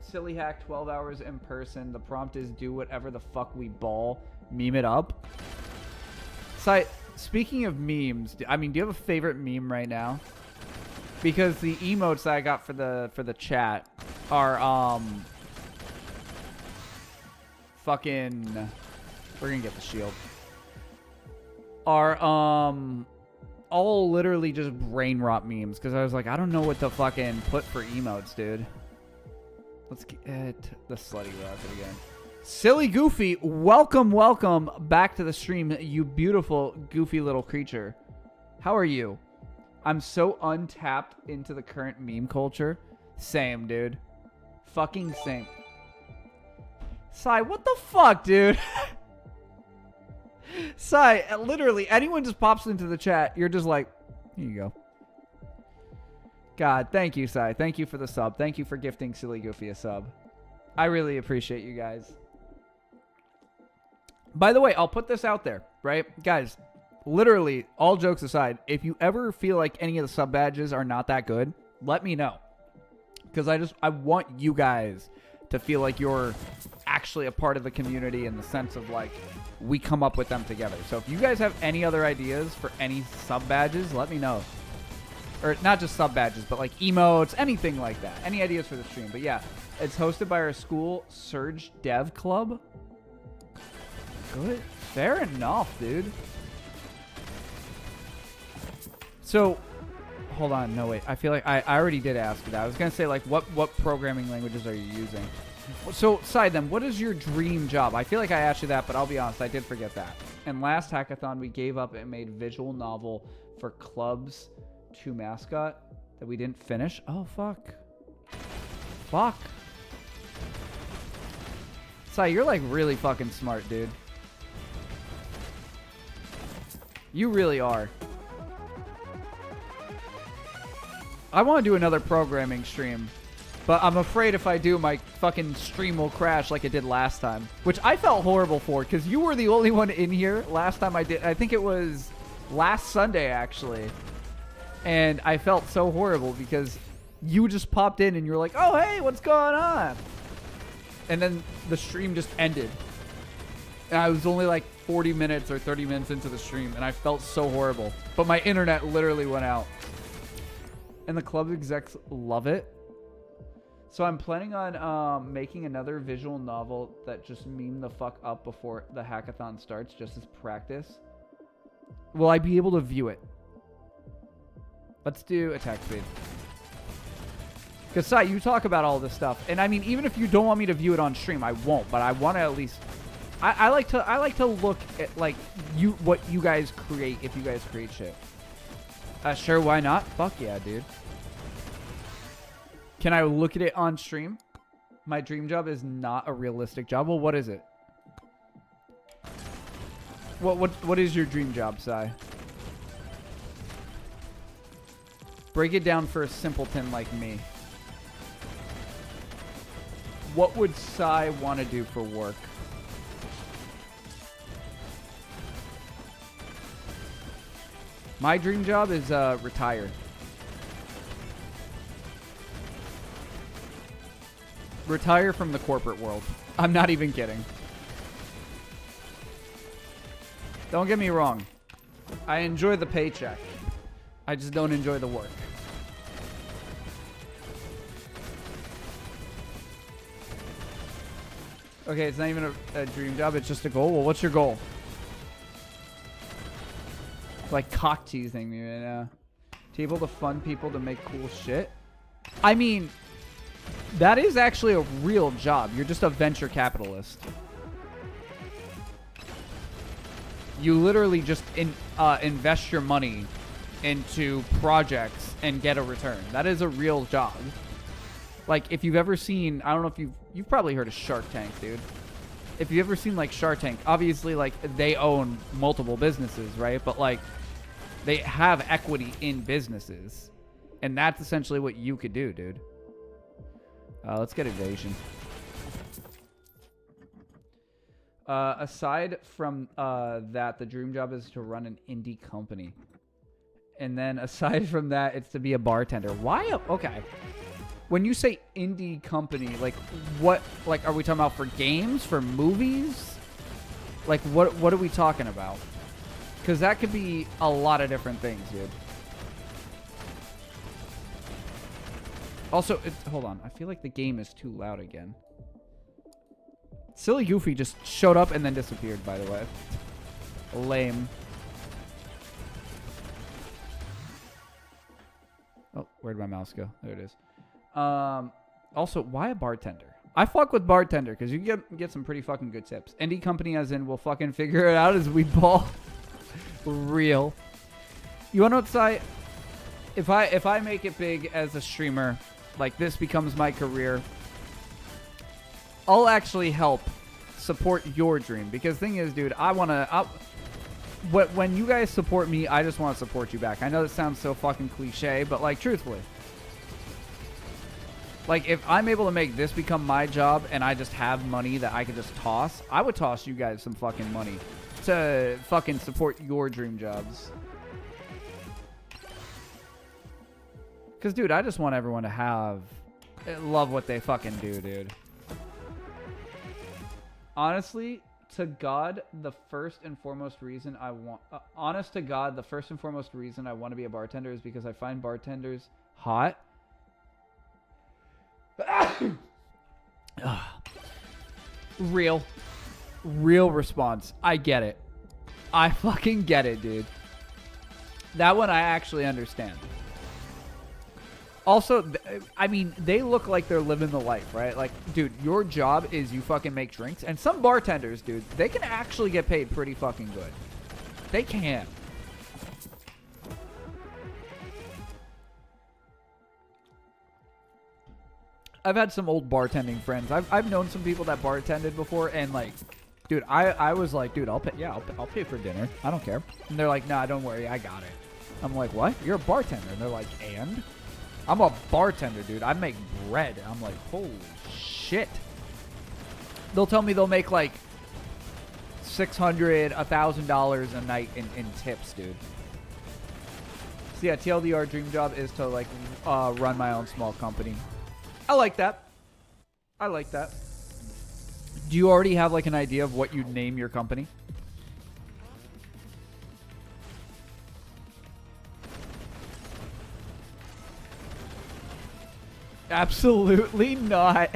Silly hack, 12 hours in person. The prompt is do whatever the fuck we ball. Meme it up. Sai, speaking of memes, I mean, do you have a favorite meme right now? Because the emotes that I got for the chat are fucking, we're gonna get the shield. Are all literally just brain rot memes because I was like, I don't know what to fucking put for emotes, dude. Let's get the slutty rocket again. Silly Goofy, welcome back to the stream, you beautiful, goofy little creature. How are you? I'm so untapped into the current meme culture. Same, dude. Fucking same. Sai, what the fuck, dude? Sai, literally, anyone just pops into the chat, you're just like, here you go. God, thank you, Sai. Thank you for the sub. Thank you for gifting Silly Goofy a sub. I really appreciate you guys. By the way, I'll put this out there, right? Guys, literally, all jokes aside, if you ever feel like any of the sub badges are not that good, let me know. Because I want you guys to feel like you're actually a part of the community in the sense of, like, we come up with them together. So if you guys have any other ideas for any sub badges, let me know. Or not just sub badges, but like emotes, anything like that. Any ideas for the stream. But yeah, it's hosted by our school, Surge Dev Club. Good. Fair enough, dude. So, hold on. No, wait. I feel like I already did ask you that. I was going to say, like, what programming languages are you using? So, side them, what is your dream job? I feel like I asked you that, but I'll be honest, I did forget that. And last hackathon, we gave up and made visual novel for Clubs 2 mascot that we didn't finish. Oh, fuck. Fuck. Sai, you're like really fucking smart, dude. You really are. I want to do another programming stream, but I'm afraid if I do, my fucking stream will crash like it did last time, which I felt horrible for because you were the only one in here last time I did. I think it was last Sunday, actually. And I felt so horrible because you just popped in and you're like, oh, hey, what's going on? And then the stream just ended. And I was only like 40 minutes or 30 minutes into the stream, and I felt so horrible. But my internet literally went out. And the club execs love it. So I'm planning on making another visual novel that just meme the fuck up before the hackathon starts, just as practice. Will I be able to view it? Let's do attack speed. Because, Sai, you talk about all this stuff. And, I mean, even if you don't want me to view it on stream, I won't. But I want to at least... I like to look at, like, what you guys create if you guys create shit. Sure, why not? Fuck yeah, dude. Can I look at it on stream? My dream job is not a realistic job. Well, what is it? What is your dream job, Sai? Break it down for a simpleton like me. What would Sai want to do for work? My dream job is retire. Retire from the corporate world. I'm not even kidding. Don't get me wrong. I enjoy the paycheck. I just don't enjoy the work. Okay, it's not even a dream job. It's just a goal. Well, what's your goal? Like cock teasing me right now. To be able to fund people to make cool shit. I mean, that is actually a real job. You're just a venture capitalist. You literally just invest your money into projects and get a return. That is a real job. Like, if you've ever seen, I don't know if you've probably heard of Shark Tank, dude. If you've ever seen, like, Shark Tank, obviously, like, they own multiple businesses, right? But, like, they have equity in businesses. And that's essentially what you could do, dude. Let's get evasion. Aside from that, the dream job is to run an indie company. And then aside from that, it's to be a bartender. Why? Okay. When you say indie company, like what? Like, are we talking about for games, for movies? Like, what are we talking about? Because that could be a lot of different things, dude. Also, hold on. I feel like the game is too loud again. Silly Goofy just showed up and then disappeared, by the way. Lame. Oh, where'd my mouse go? There it is. Also, why a bartender? I fuck with bartender because you get some pretty fucking good tips. Indie company as in we'll fucking figure it out as we ball. Real. You wanna know what, Sai? If I make it big as a streamer, like this becomes my career, I'll actually help support your dream. Because thing is, dude, when you guys support me, I just want to support you back. I know that sounds so fucking cliche, but like truthfully. Like, if I'm able to make this become my job and I just have money that I could just toss, I would toss you guys some fucking money to fucking support your dream jobs. Because, dude, I just want everyone to love what they fucking do, dude. Honestly, to God, the first and foremost reason I want... honest to God, the first and foremost reason I want to be a bartender is because I find bartenders hot. Real response. I get it. I fucking get it, dude. That one I actually understand. Also, I mean, they look like they're living the life, right? Like, dude, your job is you fucking make drinks. And some bartenders, dude, they can actually get paid pretty fucking good. They can. I've had some old bartending friends. I've known some people that bartended before, and like, dude, I was like, dude, I'll pay for dinner. I don't care. And they're like, nah, don't worry, I got it. I'm like, what? You're a bartender? And they're like, and? I'm a bartender, dude. I make bread. I'm like, holy shit. They'll tell me they'll make like $600, $1,000 a night in tips, dude. So yeah, TLDR dream job is to like run my own small company. I like that. I like that. Do you already have like an idea of what you'd name your company? Absolutely not.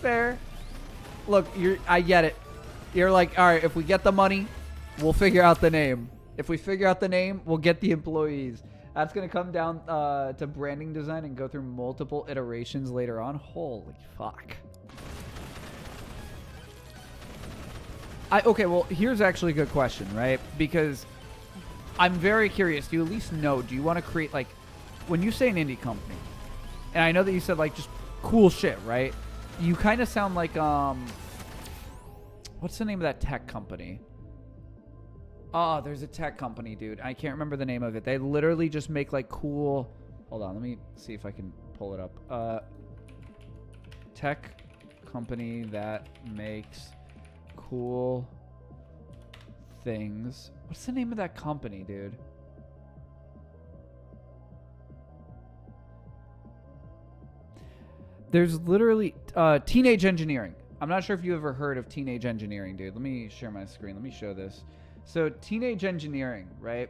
Fair. Look, I get it. You're like, all right, if we get the money, we'll figure out the name. If we figure out the name, we'll get the employees. That's going to come down to branding design and go through multiple iterations later on. Holy fuck. Okay, well, here's actually a good question, right? Because I'm very curious. Do you at least know, do you want to create, like, when you say an indie company, and I know that you said, like, just cool shit, right? You kind of sound like, what's the name of that tech company? Oh, there's a tech company, dude. I can't remember the name of it. They literally just make, like, cool... Hold on, let me see if I can pull it up. Tech company that makes cool things. What's the name of that company, dude? There's literally... Teenage Engineering. I'm not sure if you ever heard of Teenage Engineering, dude. Let me share my screen. Let me show this. So Teenage Engineering, right?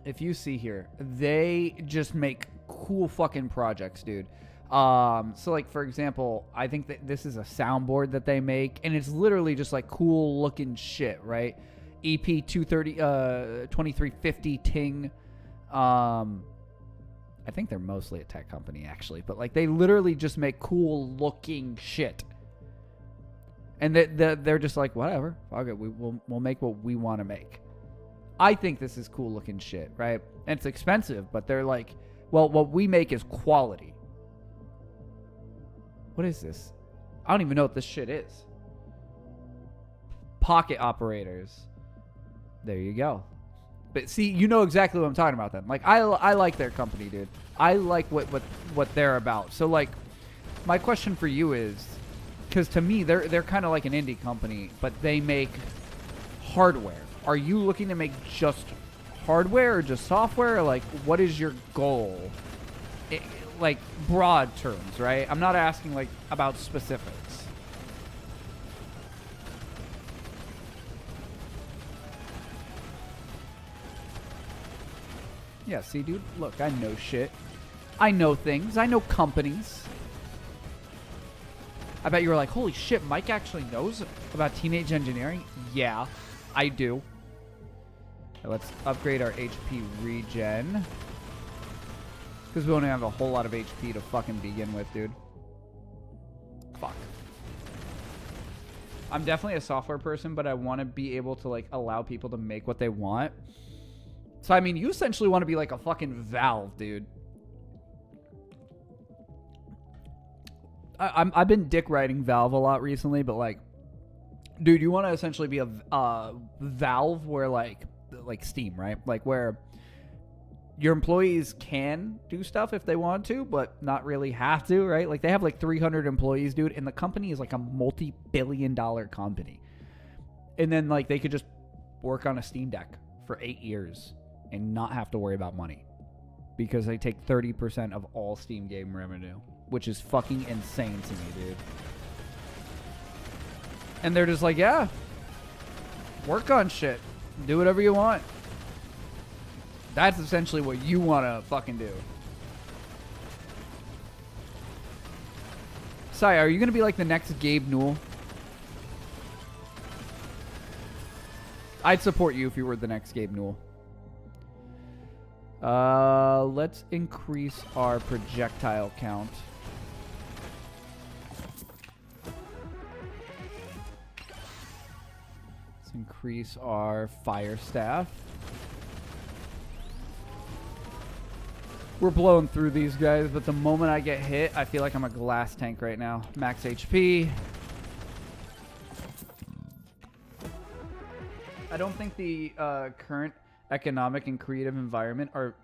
If you see here, they just make cool fucking projects, dude. So like, for example, I think that this is a soundboard that they make, and it's literally just like cool looking shit, right? EP 230, 2350 Ting. I think they're mostly a tech company actually, but like they literally just make cool looking shit. And they're just like, whatever, fuck it, we'll make what we want to make. I think this is cool looking shit, right? And it's expensive, but they're like, well, what we make is quality. What is this? I don't even know what this shit is. Pocket operators. There you go. But see, you know exactly what I'm talking about then. Like, I like their company, dude. I like what they're about. So, like, my question for you is, because to me, they're kind of like an indie company, but they make hardware. Are you looking to make just hardware or just software? Or like, what is your goal? Like, broad terms, right? I'm not asking, like, about specifics. Yeah, see, dude? Look, I know shit. I know things. I know companies. I bet you were like, holy shit, Mike actually knows about Teenage Engineering? Yeah, I do. Okay, let's upgrade our HP regen. Because we don't have a whole lot of HP to fucking begin with, dude. Fuck. I'm definitely a software person, but I want to be able to, like, allow people to make what they want. So, I mean, you essentially want to be like a fucking Valve, dude. I've been dick riding Valve a lot recently, but, like, dude, you want to essentially be a Valve where, like Steam, right? Like, where your employees can do stuff if they want to, but not really have to, right? Like, they have, like, 300 employees, dude, and the company is, like, a multi-billion-dollar company. And then, like, they could just work on a Steam Deck for 8 years and not have to worry about money because they take 30% of all Steam game revenue, which is fucking insane to me, dude. And they're just like, yeah, work on shit. Do whatever you want. That's essentially what you want to fucking do. Sai, are you going to be like the next Gabe Newell? I'd support you if you were the next Gabe Newell. Let's increase our projectile count. Let's increase our fire staff. We're blowing through these guys, but the moment I get hit, I feel like I'm a glass tank right now. Max HP. I don't think the current economic and creative environment are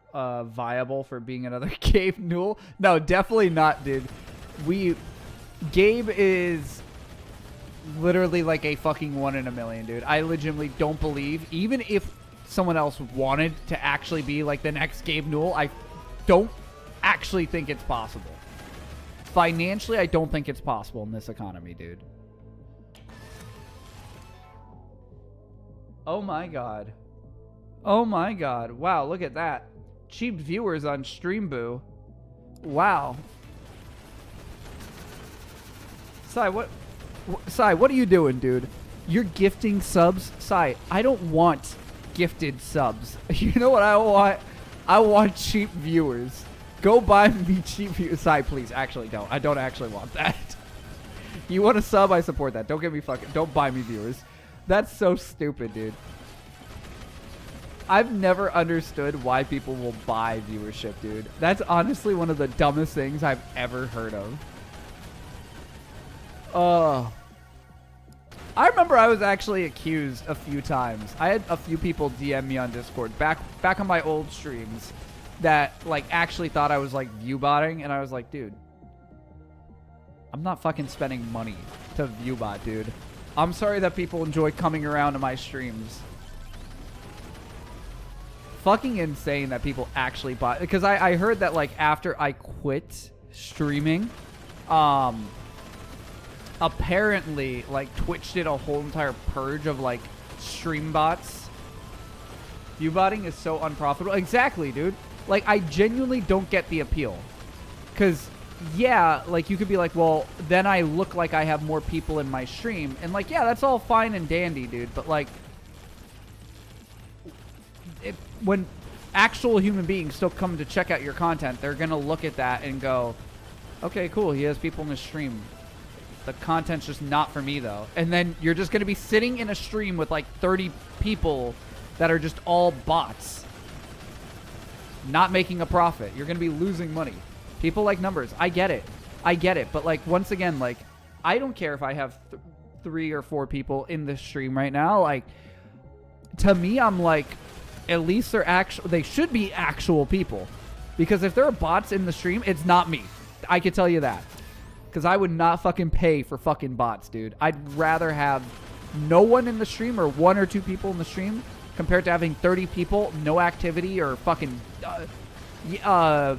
viable for being another Gabe Newell. No, definitely not, dude. Gabe is literally like a fucking 1 in a million, dude. I legitimately don't believe, even if someone else wanted to actually be like the next Gabe Newell, I don't actually think it's possible. Financially, I don't think it's possible in this economy, dude. Oh my god. Oh my god. Wow, look at that. Cheap viewers on Streamboo. Wow. Sai, what are you doing, dude? You're gifting subs? Sai, I don't want gifted subs. You know what I want? I want cheap viewers. Go buy me cheap viewers. Sai, please, actually don't. I don't actually want that. You want a sub? I support that. Don't get me fucking... Don't buy me viewers. That's so stupid, dude. I've never understood why people will buy viewership, dude. That's honestly one of the dumbest things I've ever heard of. I remember I was actually accused a few times. I had a few people DM me on Discord back on my old streams that like actually thought I was like viewbotting, and I was like, dude, I'm not fucking spending money to viewbot, dude. I'm sorry that people enjoy coming around to my streams. Fucking insane that people actually bought, because I heard that like after I quit streaming, apparently like Twitch did a whole entire purge of like stream bots. Viewbotting is so unprofitable. Exactly, dude. Like I genuinely don't get the appeal, because yeah, like you could be like, well, then I look like I have more people in my stream, and like, yeah, that's all fine and dandy, dude, but like when actual human beings still come to check out your content, they're gonna look at that and go, okay, cool, he has people in his stream. The content's just not for me, though. And then you're just gonna be sitting in a stream with like 30 people that are just all bots, not making a profit. You're gonna be losing money. People like numbers. I get it. I get it. But like, once again, like, I don't care if I have 3 or 4 people in this stream right now. Like, to me, I'm like, at least they should be actual people, because if there are bots in the stream, it's not me. I can tell you that, because I would not fucking pay for fucking bots, dude. I'd rather have no one in the stream or 1 or 2 people in the stream compared to having 30 people, no activity, or fucking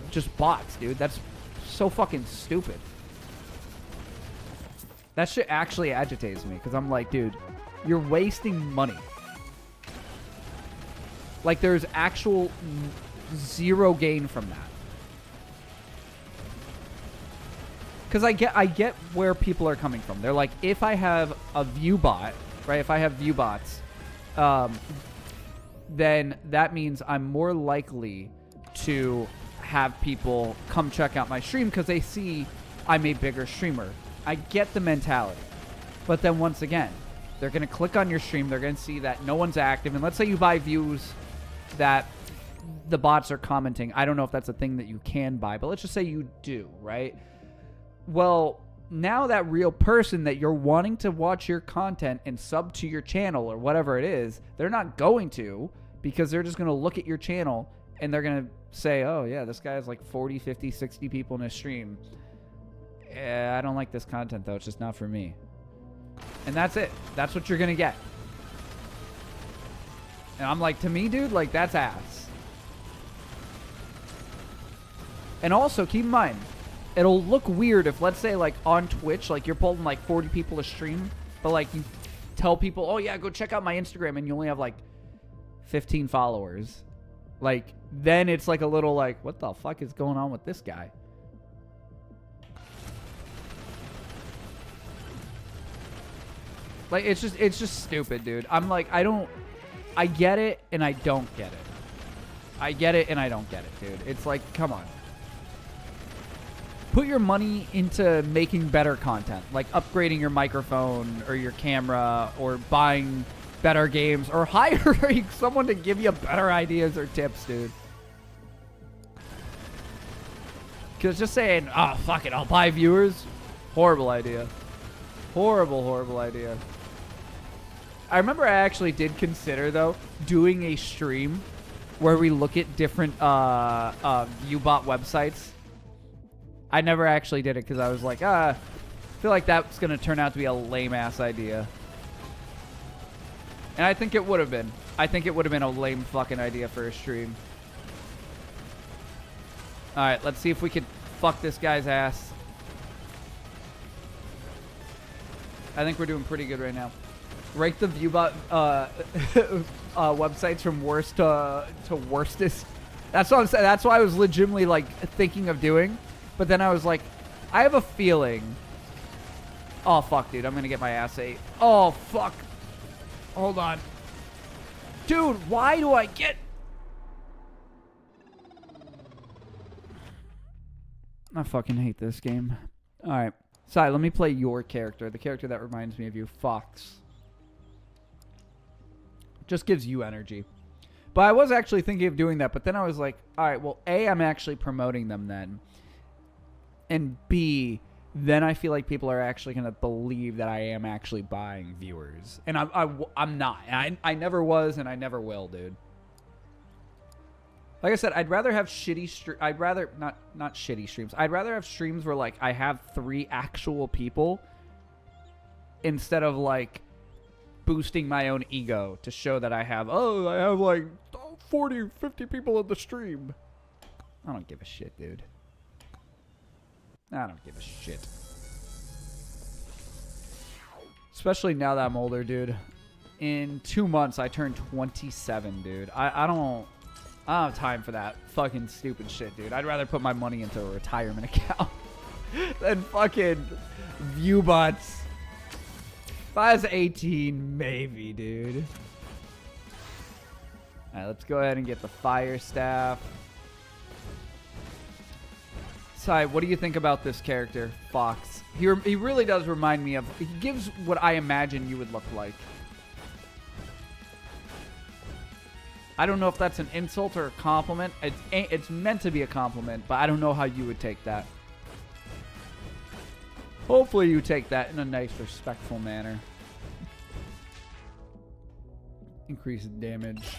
just bots, dude. That's so fucking stupid. That shit actually agitates me, because I'm like, dude, you're wasting money. Like, there's actual zero gain from that. Because I get where people are coming from. They're like, if I have a view bot, right? If I have view bots, then that means I'm more likely to have people come check out my stream because they see I'm a bigger streamer. I get the mentality. But then once again, they're going to click on your stream. They're going to see that no one's active. And let's say you buy views that the bots are commenting. I don't know if that's a thing that you can buy, but let's just say you do, right? Well, now that real person that you're wanting to watch your content and sub to your channel or whatever it is, they're not going to, because they're just going to look at your channel and they're going to say, oh yeah, this guy has like 40, 50, 60 people in his stream. I don't like this content though. It's just not for me. And that's it. That's what you're going to get. And I'm like, to me, dude, like, that's ass. And also, keep in mind, it'll look weird if, let's say, like, on Twitch, like, you're pulling, like, 40 people a stream, but, like, you tell people, oh, yeah, go check out my Instagram, and you only have, like, 15 followers. Like, then it's, like, a little, like, what the fuck is going on with this guy? Like, it's just stupid, dude. I'm like, I get it, and I don't get it. I get it, and I don't get it, dude. It's like, come on. Put your money into making better content, like upgrading your microphone or your camera, or buying better games, or hiring someone to give you better ideas or tips, dude. Because just saying, oh, fuck it, I'll buy viewers. Horrible idea. Horrible, horrible idea. I remember I actually did consider, though, doing a stream where we look at different Viewbot websites. I never actually did it because I was like, I feel like that's going to turn out to be a lame-ass idea. And I think it would have been. I think it would have been a lame fucking idea for a stream. Alright, let's see if we can fuck this guy's ass. I think we're doing pretty good right now. Rate the Viewbot websites from worst to worstest. That's what I'm saying. That's why I was legitimately like thinking of doing. But then I was like, I have a feeling. Oh, fuck, dude. I'm going to get my ass ate. Oh, fuck. Hold on. Dude, why do I get... I fucking hate this game. Alright. Sai, let me play your character. The character that reminds me of you. Fox. Just gives you energy. But I was actually thinking of doing that. But then I was like, alright, well, A, I'm actually promoting them then. And B, then I feel like people are actually going to believe that I am actually buying viewers. And I'm not. I never was and I never will, dude. Like I said, I'd rather have shitty I'd rather not shitty streams. I'd rather have streams where like I have 3 actual people instead of like boosting my own ego to show that I have like 40, 50 people in the stream. I don't give a shit, dude. I don't give a shit. Especially now that I'm older, dude. In 2 months, I turned 27, dude. I don't have time for that fucking stupid shit, dude. I'd rather put my money into a retirement account than fucking Viewbots. If I was 18, maybe, dude. Alright, let's go ahead and get the fire staff. Sai, what do you think about this character, Fox? He really does remind me of... He gives what I imagine you would look like. I don't know if that's an insult or a compliment. It's meant to be a compliment, but I don't know how you would take that. Hopefully you take that in a nice, respectful manner. Increase damage.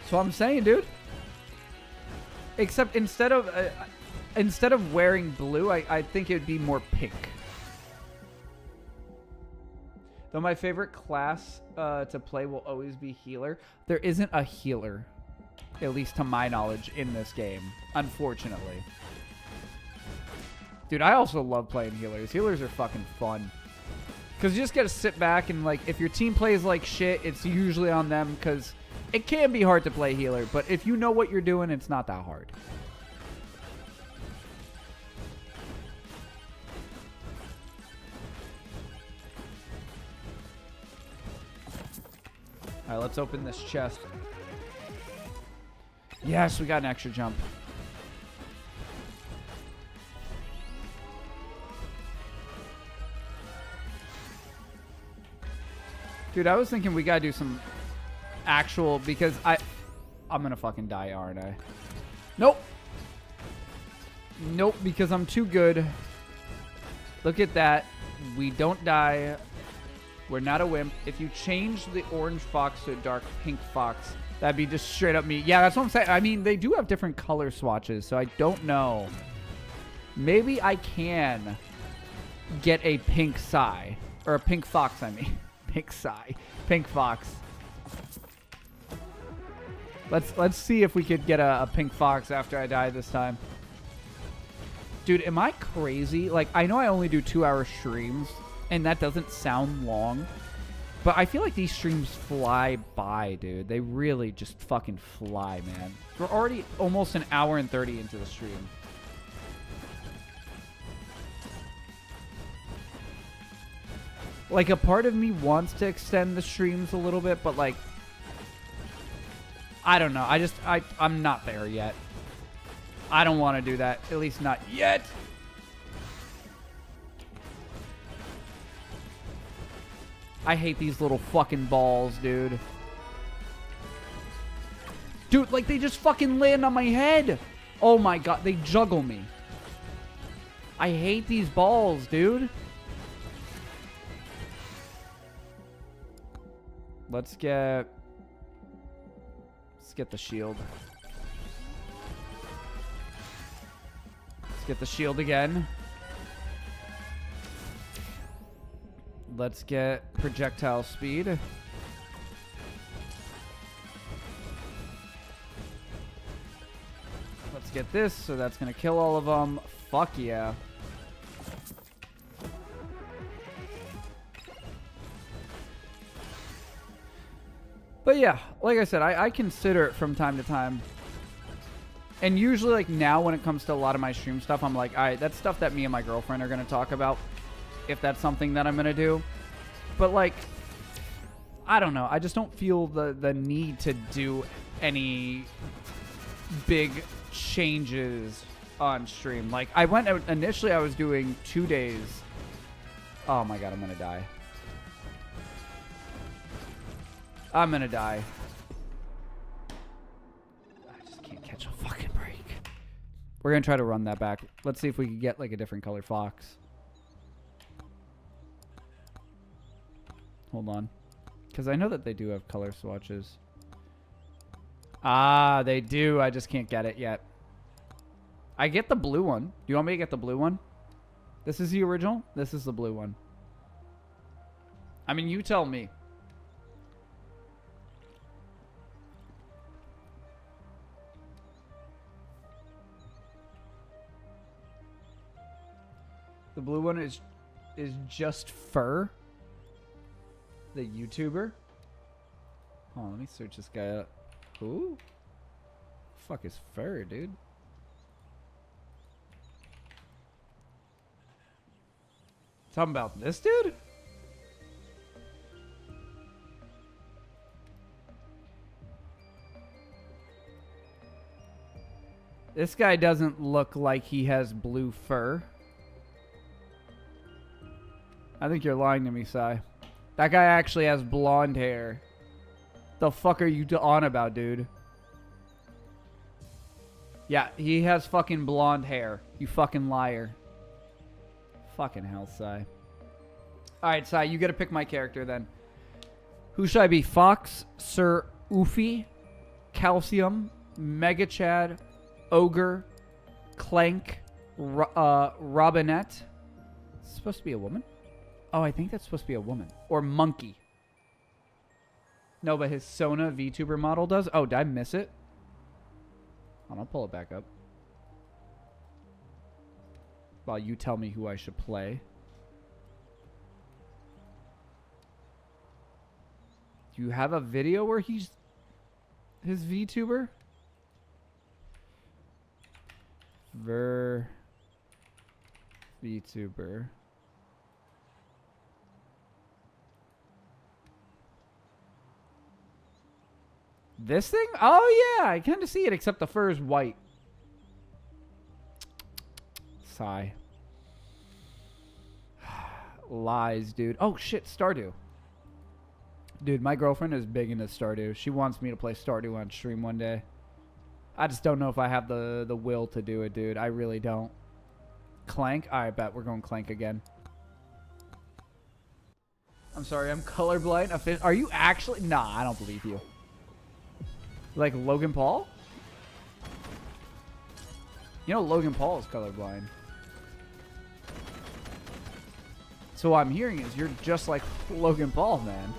That's what I'm saying, dude. Except instead of wearing blue, I think it would be more pink. Though my favorite class to play will always be healer. There isn't a healer, at least to my knowledge, in this game, unfortunately. Dude, I also love playing healers. Healers are fucking fun. Because you just got to sit back and, like, if your team plays like shit, it's usually on them because it can be hard to play healer. But if you know what you're doing, it's not that hard. All right, let's open this chest. Yes, we got an extra jump. Dude, I was thinking we gotta do some actual, because I'm gonna fucking die, aren't I? Nope. Nope, because I'm too good. Look at that. We don't die. We're not a wimp. If you change the orange fox to a dark pink fox, that'd be just straight up me. Yeah, that's what I'm saying. I mean, they do have different color swatches, so I don't know. Maybe I can get a pink Psy. Or a pink fox, I mean. Pink Psy. Pink fox. Let's see if we could get a pink fox after I die this time. Dude, am I crazy? Like, I know I only do 2-hour streams, and that doesn't sound long, but I feel like these streams fly by, dude. They really just fucking fly, man. We're already almost an hour and 30 into the stream. Like, a part of me wants to extend the streams a little bit, but, like, I don't know. I'm not there yet. I don't want to do that. At least not yet. I hate these little fucking balls, dude. Dude, like, they just fucking land on my head. Oh my god, they juggle me. I hate these balls, dude. Let's get the shield. Let's get the shield again. Let's get projectile speed. Let's get this, so that's gonna kill all of them. Fuck yeah. But yeah, like I said, I consider it from time to time. And usually, like, now when it comes to a lot of my stream stuff, I'm like, all right, that's stuff that me and my girlfriend are going to talk about, if that's something that I'm going to do. But, like, I don't know. I just don't feel the need to do any big changes on stream. Like, I went out, initially I was doing 2 days. Oh my god, I'm going to die. I'm gonna die. I just can't catch a fucking break. We're gonna try to run that back. Let's see if we can get like a different color fox. Hold on. Because I know that they do have color swatches. Ah, they do. I just can't get it yet. I get the blue one. Do you want me to get the blue one? This is the original? This is the blue one. I mean, you tell me. The blue one is just fur. The YouTuber. Oh, let me search this guy up. Who? Fuck is fur, dude? Talking about this dude? This guy doesn't look like he has blue fur. I think you're lying to me, Sai. That guy actually has blonde hair. The fuck are you on about, dude? Yeah, he has fucking blonde hair. You fucking liar. Fucking hell, Sai. Alright, Sai, you gotta pick my character then. Who should I be? Fox, Sir Oofy, Calcium, Mega Chad, Ogre, Clank, Robinette. It's supposed to be a woman? Oh, I think that's supposed to be a woman. Or Monkey. No, but his Sona VTuber model does. Oh, did I miss it? I'll pull it back up. While you tell me who I should play. Do you have a video where he's his VTuber? VTuber. This thing? Oh, yeah. I kind of see it, except the fur is white. Sigh. Lies, dude. Oh, shit. Stardew. Dude, my girlfriend is big into Stardew. She wants me to play Stardew on stream one day. I just don't know if I have the will to do it, dude. I really don't. Clank? I bet we're going Clank again. I'm sorry. I'm colorblind. Are you actually? Nah, I don't believe you. Like Logan Paul? You know Logan Paul is colorblind. So what I'm hearing is you're just like Logan Paul, man.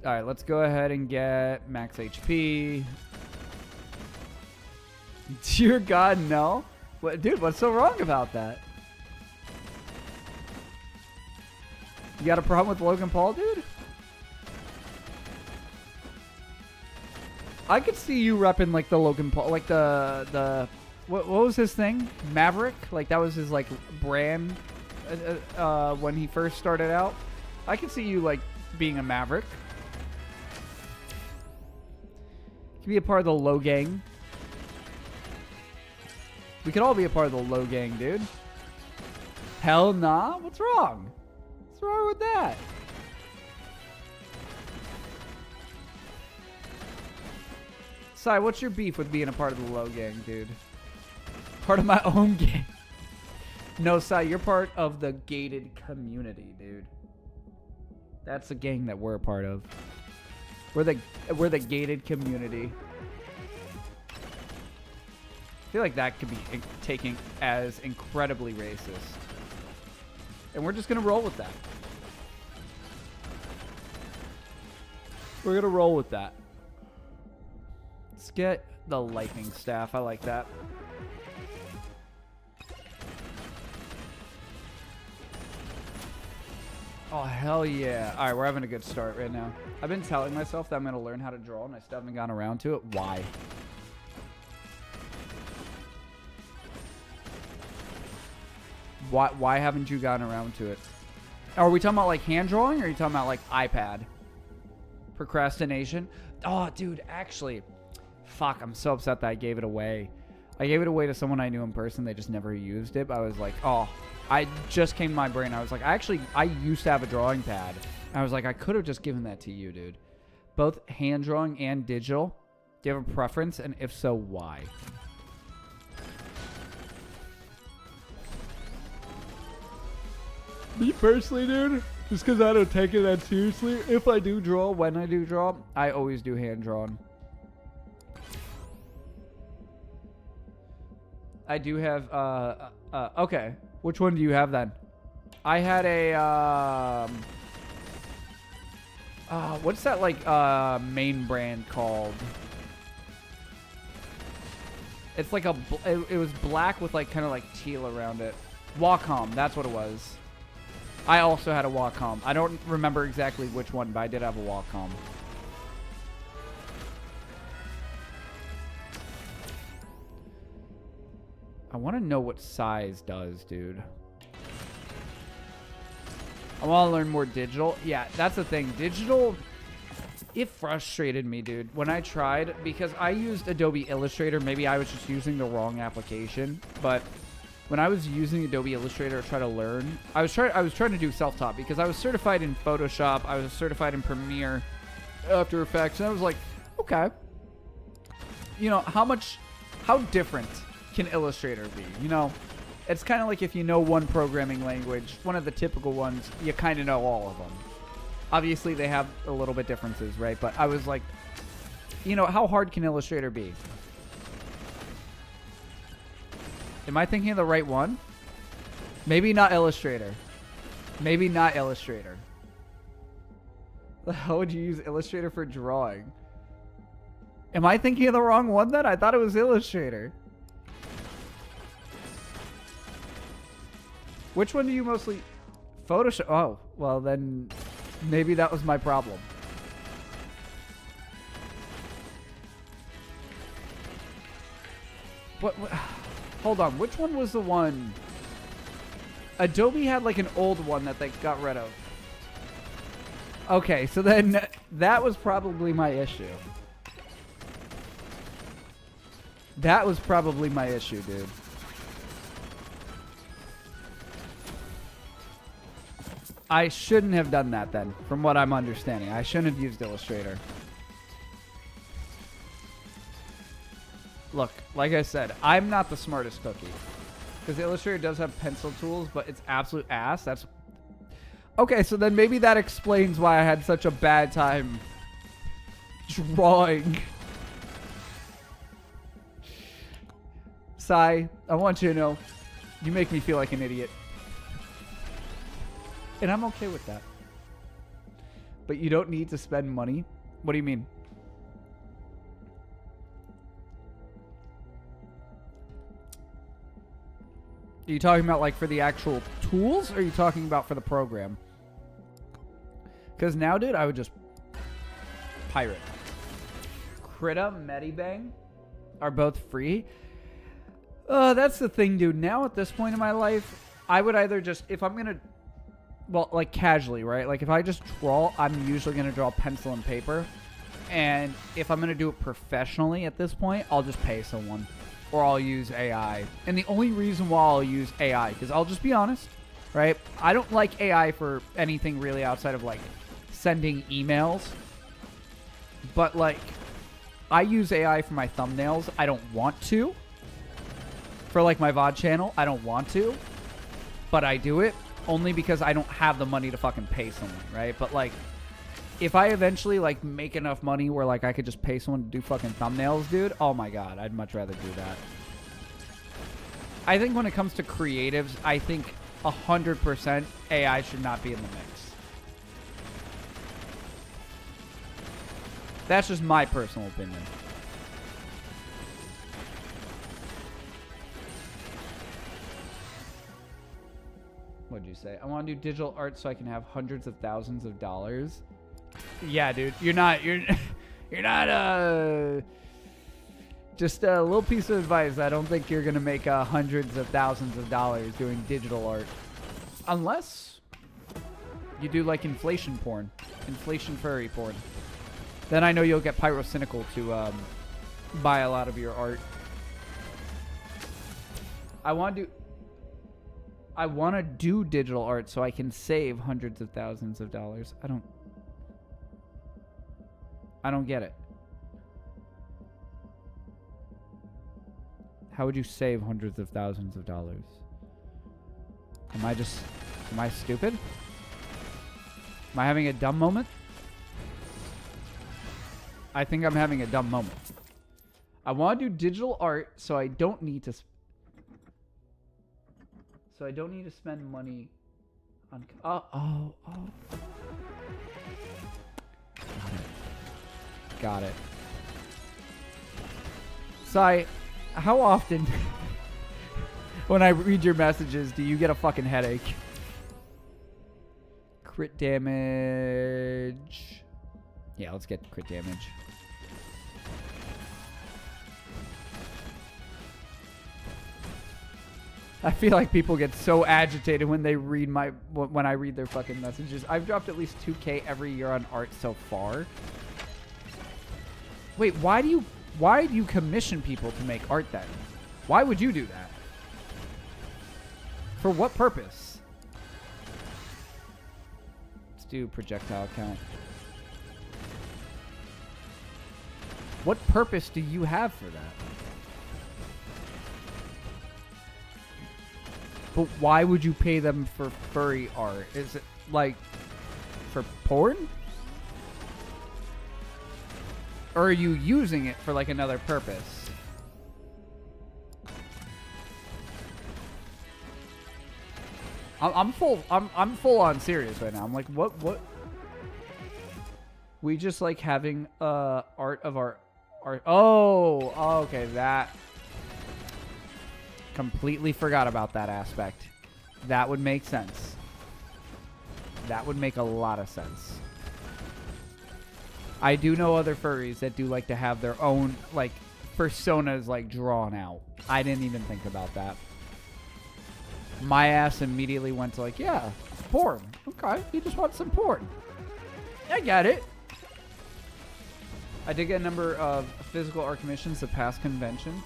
Alright, let's go ahead and get max HP. Dear God, no. What, dude, what's so wrong about that? You got a problem with Logan Paul, dude? I could see you repping like the Logan Paul, like the what was his thing? Maverick? Like that was his like brand when he first started out. I could see you like being a Maverick. You could be a part of the Low Gang. We could all be a part of the Low Gang, dude. Hell nah. What's wrong? What's wrong with that? Sai, what's your beef with being a part of the low gang, dude? Part of my own gang. No, Sai, you're part of the gated community, dude. That's the gang that we're a part of. We're the gated community. I feel like that could be taken as incredibly racist. And we're just going to roll with that. We're going to roll with that. Let's get the lightning staff. I like that. Oh, hell yeah. All right, we're having a good start right now. I've been telling myself that I'm going to learn how to draw, and I still haven't gotten around to it. Why? Why haven't you gotten around to it? Are we talking about, like, hand drawing, or are you talking about, like, iPad? Procrastination? Oh, dude, actually. Fuck, I'm so upset that I gave it away. I gave it away to someone I knew in person. They just never used it. But I was like, oh, I just came to my brain. I was like, I used to have a drawing pad. I was like, I could have just given that to you, dude. Both hand drawing and digital. Do you have a preference? And if so, why? Me personally, dude, just because I don't take it that seriously. If I do draw, when I do draw, I always do hand drawn. I do have, okay. Which one do you have then? I had a, what's that, like, main brand called? It's like it was black with, like, kind of like teal around it. Wacom, that's what it was. I also had a Wacom. I don't remember exactly which one, but I did have a Wacom. I want to know what size does, dude. I want to learn more digital. Yeah, that's the thing. Digital, it frustrated me, dude, when I tried, because I used Adobe Illustrator. Maybe I was just using the wrong application, but when I was using Adobe Illustrator to try to learn, I was trying to do self-taught because I was certified in Photoshop. I was certified in Premiere, After Effects, and I was like, okay, you know, how different can Illustrator be? You know, it's kind of like if you know one programming language, one of the typical ones, you kind of know all of them. Obviously, they have a little bit differences, right? But I was like, you know, how hard can Illustrator be? Am I thinking of the right one? Maybe not Illustrator. Maybe not Illustrator. How would you use Illustrator for drawing? Am I thinking of the wrong one then? I thought it was Illustrator. Which one do you mostly... Photoshop? Oh, well then maybe that was my problem. What? Hold on, which one was the one? Adobe had like an old one that they got rid of. Okay, so then that was probably my issue. That was probably my issue, dude. I shouldn't have done that then, from what I'm understanding. I shouldn't have used Illustrator. Look, like I said, I'm not the smartest cookie. Because Illustrator does have pencil tools, but it's absolute ass. That's... Okay, so then maybe that explains why I had such a bad time drawing. Sai, I want you to know, you make me feel like an idiot. And I'm okay with that. But you don't need to spend money? What do you mean? Are you talking about like for the actual tools, or are you talking about for the program? Because now, dude, I would just pirate. Krita, Medibang are both free. That's the thing, dude. Now at this point in my life, I would either just, if I'm going to, well, like casually, right? Like if I just draw, I'm usually going to draw pencil and paper. And if I'm going to do it professionally at this point, I'll just pay someone. Or I'll use AI. And the only reason why I'll use AI, because I'll just be honest, right? I don't like AI for anything really outside of like sending emails. But like, I use AI for my thumbnails. I don't want to. For like my VOD channel, I don't want to. But I do it only because I don't have the money to fucking pay someone, right? But like, if I eventually like make enough money where like I could just pay someone to do fucking thumbnails, dude, oh my god, I'd much rather do that. I think when it comes to creatives, I think 100% AI should not be in the mix. That's just my personal opinion. What'd you say? I want to do digital art so I can have hundreds of thousands of dollars. Yeah, dude, you're not just a little piece of advice. I don't think you're gonna make hundreds of thousands of dollars doing digital art, unless you do like inflation porn, inflation furry porn. Then I know you'll get Pyrocynical to buy a lot of your art. I want to do digital art so I can save hundreds of thousands of dollars. I don't get it. How would you save hundreds of thousands of dollars? Am I stupid? Am I having a dumb moment? I think I'm having a dumb moment. I want to do digital art so I don't need to spend money on oh. Got it. Sai, how often when I read your messages do you get a fucking headache? Crit damage. Yeah, let's get crit damage. I feel like people get so agitated when they read when I read their fucking messages. I've dropped at least 2K every year on art so far. Wait, why do you commission people to make art then? Why would you do that? For what purpose? Let's do projectile count. What purpose do you have for that? But why would you pay them for furry art? Is it like for porn? Or are you using it for like another purpose? I'm full on serious right now. I'm like, what? We just like having art of our art. Oh, okay, that. Completely forgot about that aspect. That would make sense. That would make a lot of sense. I do know other furries that do like to have their own like personas like drawn out. I didn't even think about that. My ass immediately went to like, yeah, porn. Okay, you just want some porn. I get it. I did get a number of physical art commissions to pass convention.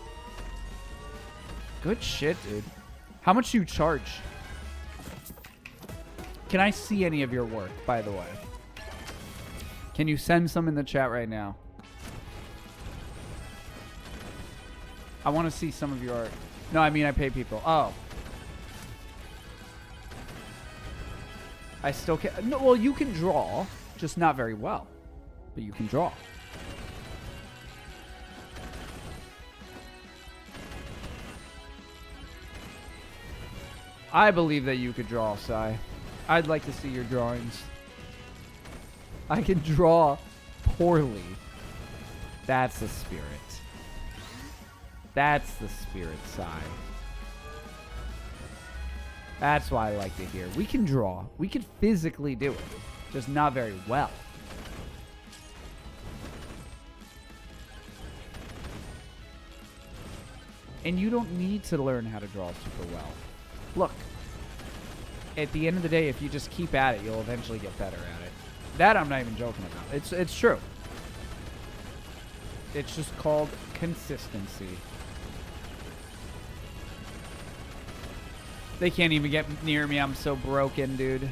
Good shit, dude. How much do you charge? Can I see any of your work, by the way? Can you send some in the chat right now? I want to see some of your art. No, I mean I pay people. Oh. I still can't. No, well, you can draw, just not very well. But you can draw. I believe that you could draw, Sai. I'd like to see your drawings. I can draw poorly. That's the spirit. That's the spirit, Sai. That's what I like to hear. We can draw. We can physically do it. Just not very well. And you don't need to learn how to draw super well. Look, at the end of the day, if you just keep at it, you'll eventually get better at it. That I'm not even joking about. It's true. It's just called consistency. They can't even get near me. I'm so broken, dude. All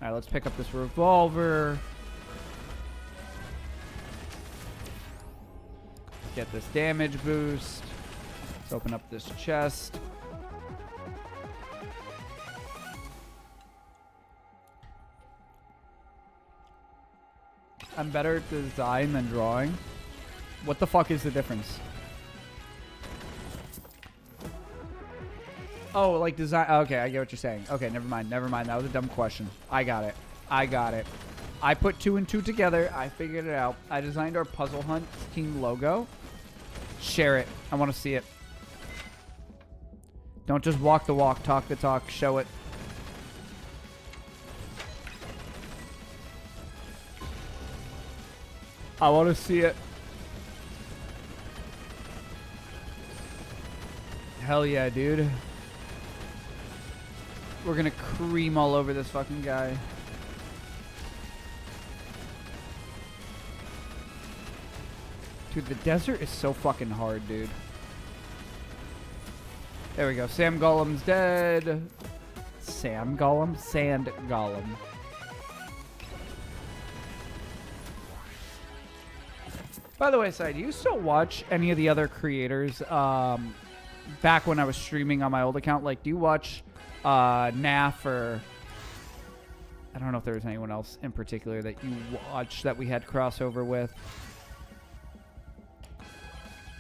right, let's pick up this revolver. Get this damage boost. Let's open up this chest. I'm better at design than drawing. What the fuck is the difference? Oh, like design. Okay, I get what you're saying. Okay, never mind. Never mind. That was a dumb question. I got it. I got it. I put 2 and 2 together. I figured it out. I designed our Puzzle Hunt team logo. Share it. I want to see it. Don't just walk the walk, talk the talk. Show it. I want to see it. Hell yeah, dude. We're gonna cream all over this fucking guy. Dude, the desert is so fucking hard, dude. There we go. Sam Golem's dead. Sam Golem? Sand Golem. By the way, Sai, do you still watch any of the other creators back when I was streaming on my old account? Like, do you watch NAF or... I don't know if there was anyone else in particular that you watched that we had crossover with.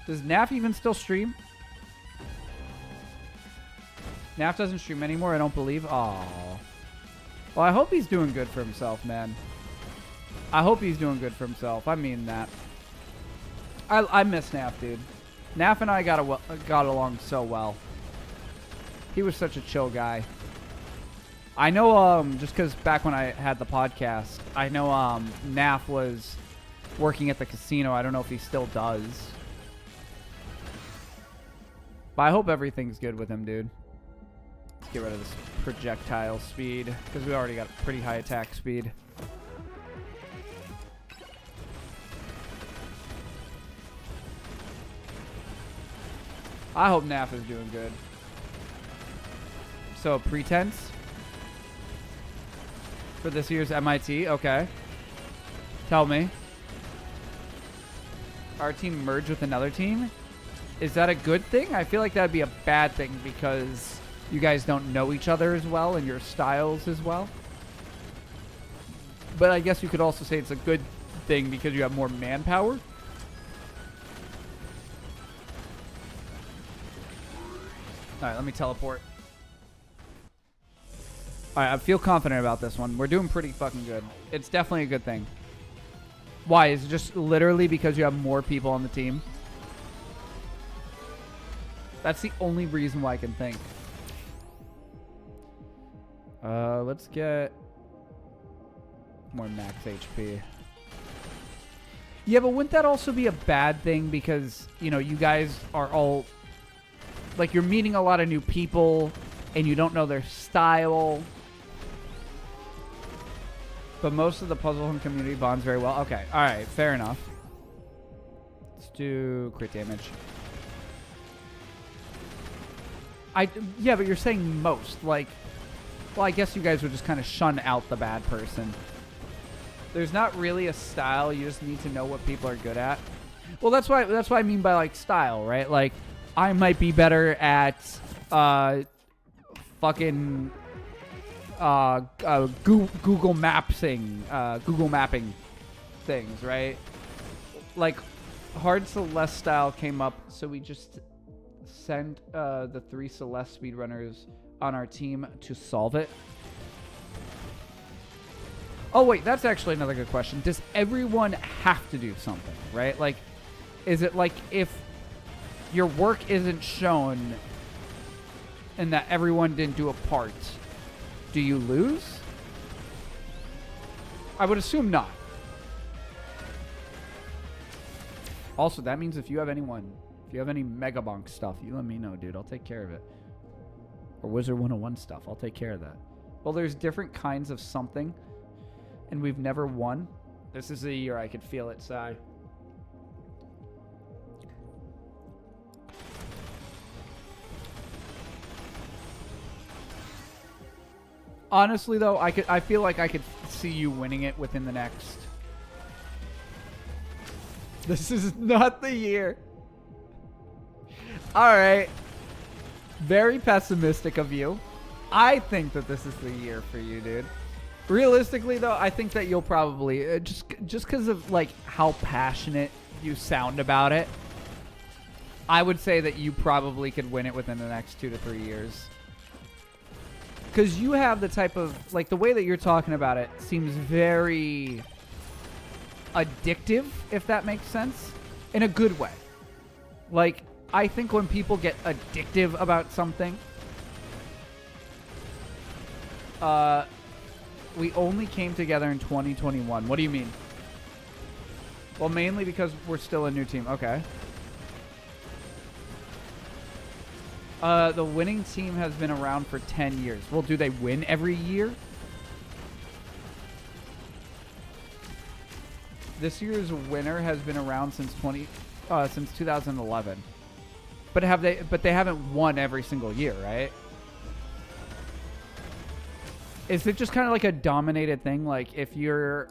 Does NAF even still stream? NAF doesn't stream anymore, I don't believe. Aww. Well, I hope he's doing good for himself, man. I hope he's doing good for himself. I mean that. I miss NAF, dude. NAF and I got along so well. He was such a chill guy. I know, just because back when I had the podcast, I know NAF was working at the casino. I don't know if he still does. But I hope everything's good with him, dude. Let's get rid of this projectile speed, because we already got pretty high attack speed. I hope NAF is doing good. So, pretense for this year's MIT. Okay. Tell me. Our team merged with another team? Is that a good thing? I feel like that would be a bad thing because you guys don't know each other as well and your styles as well. But I guess you could also say it's a good thing because you have more manpower. Alright, let me teleport. Alright, I feel confident about this one. We're doing pretty fucking good. It's definitely a good thing. Why? Is it just literally because you have more people on the team? That's the only reason why I can think. Let's get more max HP. Yeah, but wouldn't that also be a bad thing because, you know, you guys are all... Like, you're meeting a lot of new people, and you don't know their style. But most of the Puzzle Home community bonds very well. Okay, alright, fair enough. Let's do crit damage. Yeah, but you're saying most. Like, well, I guess you guys would just kind of shun out the bad person. There's not really a style. You just need to know what people are good at. Well, that's what I mean by, like, style, right? Like, I might be better at fucking Google Mapping things, right? Like, Hard Celeste style came up, so we just sent the 3 Celeste speedrunners on our team to solve it. Oh, wait, that's actually another good question. Does everyone have to do something, right? Like, is it like if your work isn't shown and that everyone didn't do a part, do you lose? I would assume not. Also, that means if you have any Mega Bonk stuff, you let me know, dude. I'll take care of it. Or Wizard 101 stuff. I'll take care of that. Well, there's different kinds of something, and we've never won. This is the year I could feel it, Sai. Honestly, though, I feel like I could see you winning it within the next... This is not the year. All right. Very pessimistic of you. I think that this is the year for you, dude. Realistically, though, I think that you'll probably just because of like how passionate you sound about it. I would say that you probably could win it within the next 2 to 3 years. Because you have the type of like the way that you're talking about it seems very addictive, if that makes sense, in a good way. Like, I think when people get addictive about something, we only came together in 2021. What do you mean? Well, mainly because we're still a new team. Okay. The winning team has been around for 10 years. Well, do they win every year? This year's winner has been around since 2011. But they haven't won every single year, right? Is it just kind of like a dominated thing? Like, if you're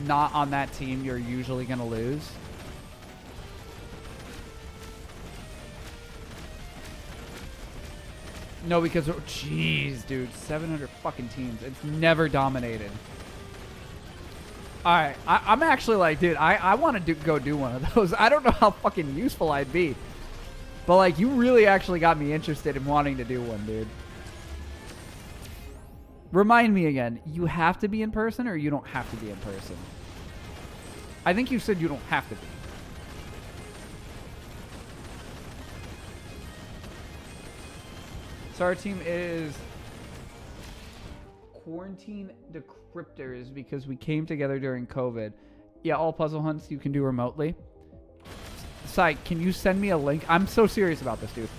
not on that team, you're usually going to lose? No, because... Jeez, dude. 700 fucking teams. It's never dominated. Alright. I'm actually like, dude, I want to go do one of those. I don't know how fucking useful I'd be. But, like, you really actually got me interested in wanting to do one, dude. Remind me again. You have to be in person or you don't have to be in person? I think you said you don't have to be. So our team is Quarantine Decryptors because we came together during COVID. Yeah, all puzzle hunts you can do remotely. Sai, can you send me a link? I'm so serious about this, dude.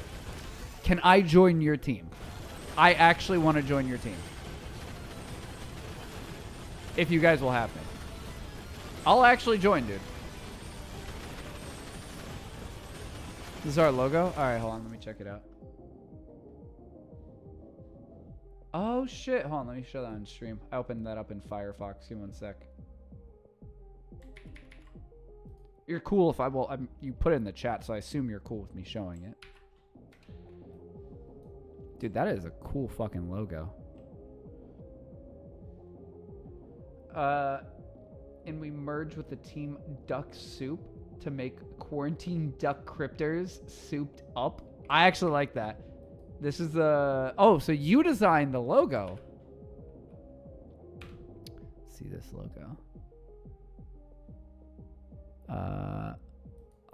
Can I join your team? I actually want to join your team. If you guys will have me. I'll actually join, dude. This is our logo? Alright, hold on. Let me check it out. Oh, shit. Hold on. Let me show that on stream. I opened that up in Firefox. Give me one sec. You're cool if you put it in the chat, so I assume you're cool with me showing it. Dude, that is a cool fucking logo. And we merged with the team Duck Soup to make Quarantine Duck Cryptors souped up. I actually like that. This is the... Oh, so you designed the logo. Let's see this logo.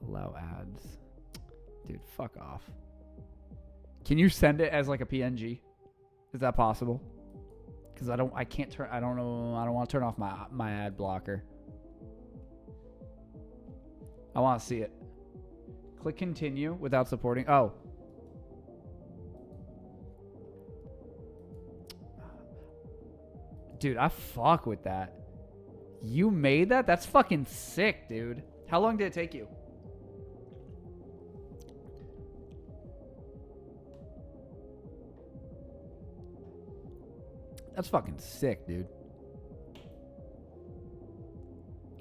Allow ads. Dude, fuck off. Can you send it as like a PNG? Is that possible? Because I don't want to turn off my ad blocker. I want to see it. Click continue without supporting. Oh. Dude, I fuck with that. You made that? That's fucking sick, dude. How long did it take you? That's fucking sick, dude.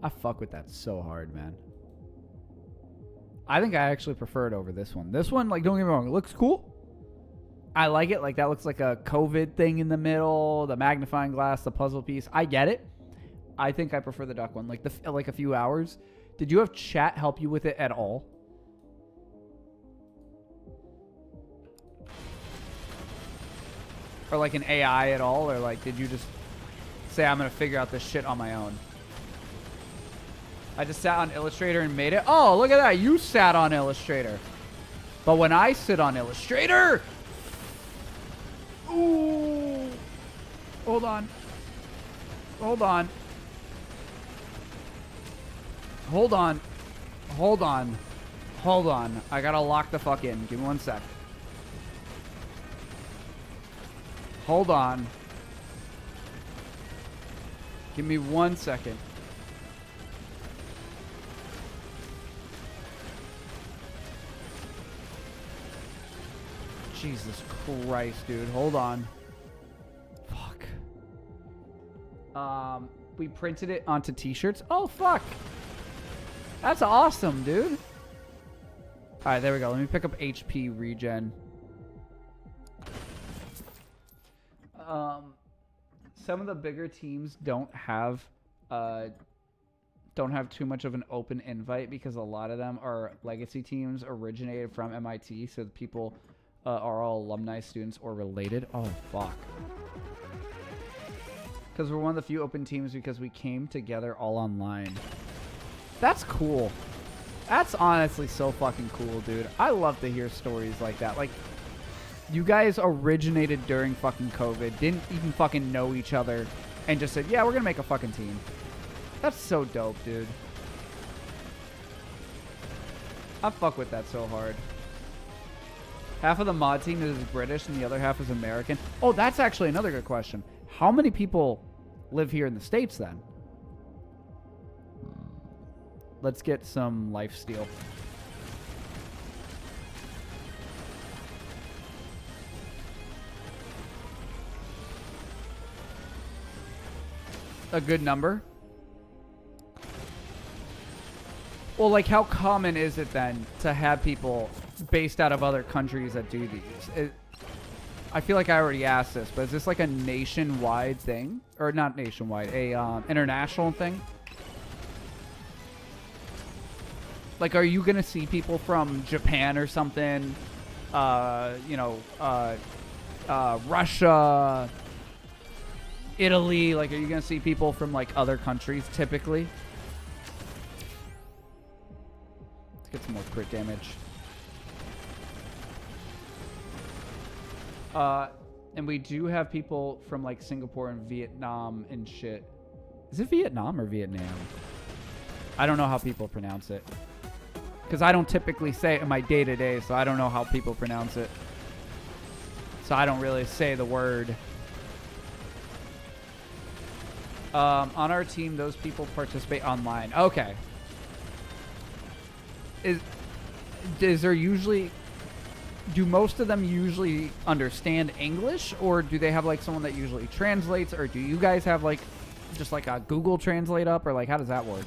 I fuck with that so hard, man. I think I actually prefer it over this one. This one, like, don't get me wrong, it looks cool. I like it. Like, that looks like a COVID thing in the middle, the magnifying glass, the puzzle piece. I get it. I think I prefer the duck one. Like, like a few hours. Did you have chat help you with it at all? Or like an AI at all? Or like, did you just say, I'm going to figure out this shit on my own? I just sat on Illustrator and made it. Oh, look at that. You sat on Illustrator. But when I sit on Illustrator... Ooh. Hold on. Hold on. Hold on. Hold on. Hold on. I gotta lock the fuck in. Give me one sec. Hold on. Give me 1 second. Jesus Christ, dude. Hold on. Fuck. We printed it onto t-shirts. Oh, fuck. That's awesome, dude. All right, there we go. Let me pick up HP regen. Some of the bigger teams don't have too much of an open invite because a lot of them are legacy teams originated from MIT, so the people are all alumni students or related. Oh, fuck. Because we're one of the few open teams because we came together all online. That's cool. That's honestly so fucking cool, dude. I love to hear stories like that. Like, you guys originated during fucking COVID, didn't even fucking know each other, and just said, yeah, we're gonna make a fucking team. That's so dope, dude. I fuck with that so hard. Half of the mod team is British and the other half is American. Oh, that's actually another good question. How many people live here in the States then? Let's get some lifesteal. A good number? Well, like, how common is it then to have people based out of other countries that do these? I feel like I already asked this, but is this like a nationwide thing? Or not nationwide, a international thing? Like, are you going to see people from Japan or something? Russia, Italy? Like, are you going to see people from, like, other countries typically? Let's get some more crit damage. And we do have people from, like, Singapore and Vietnam and shit. Is it Vietnam or Vietnam? I don't know how people pronounce it. Because I don't typically say it in my day-to-day, so I don't know how people pronounce it. So I don't really say the word. On our team, those people participate online. Okay. Is there usually... Do most of them usually understand English? Or do they have, like, someone that usually translates? Or do you guys have, like, just, like, a Google Translate up? Or, like, how does that work?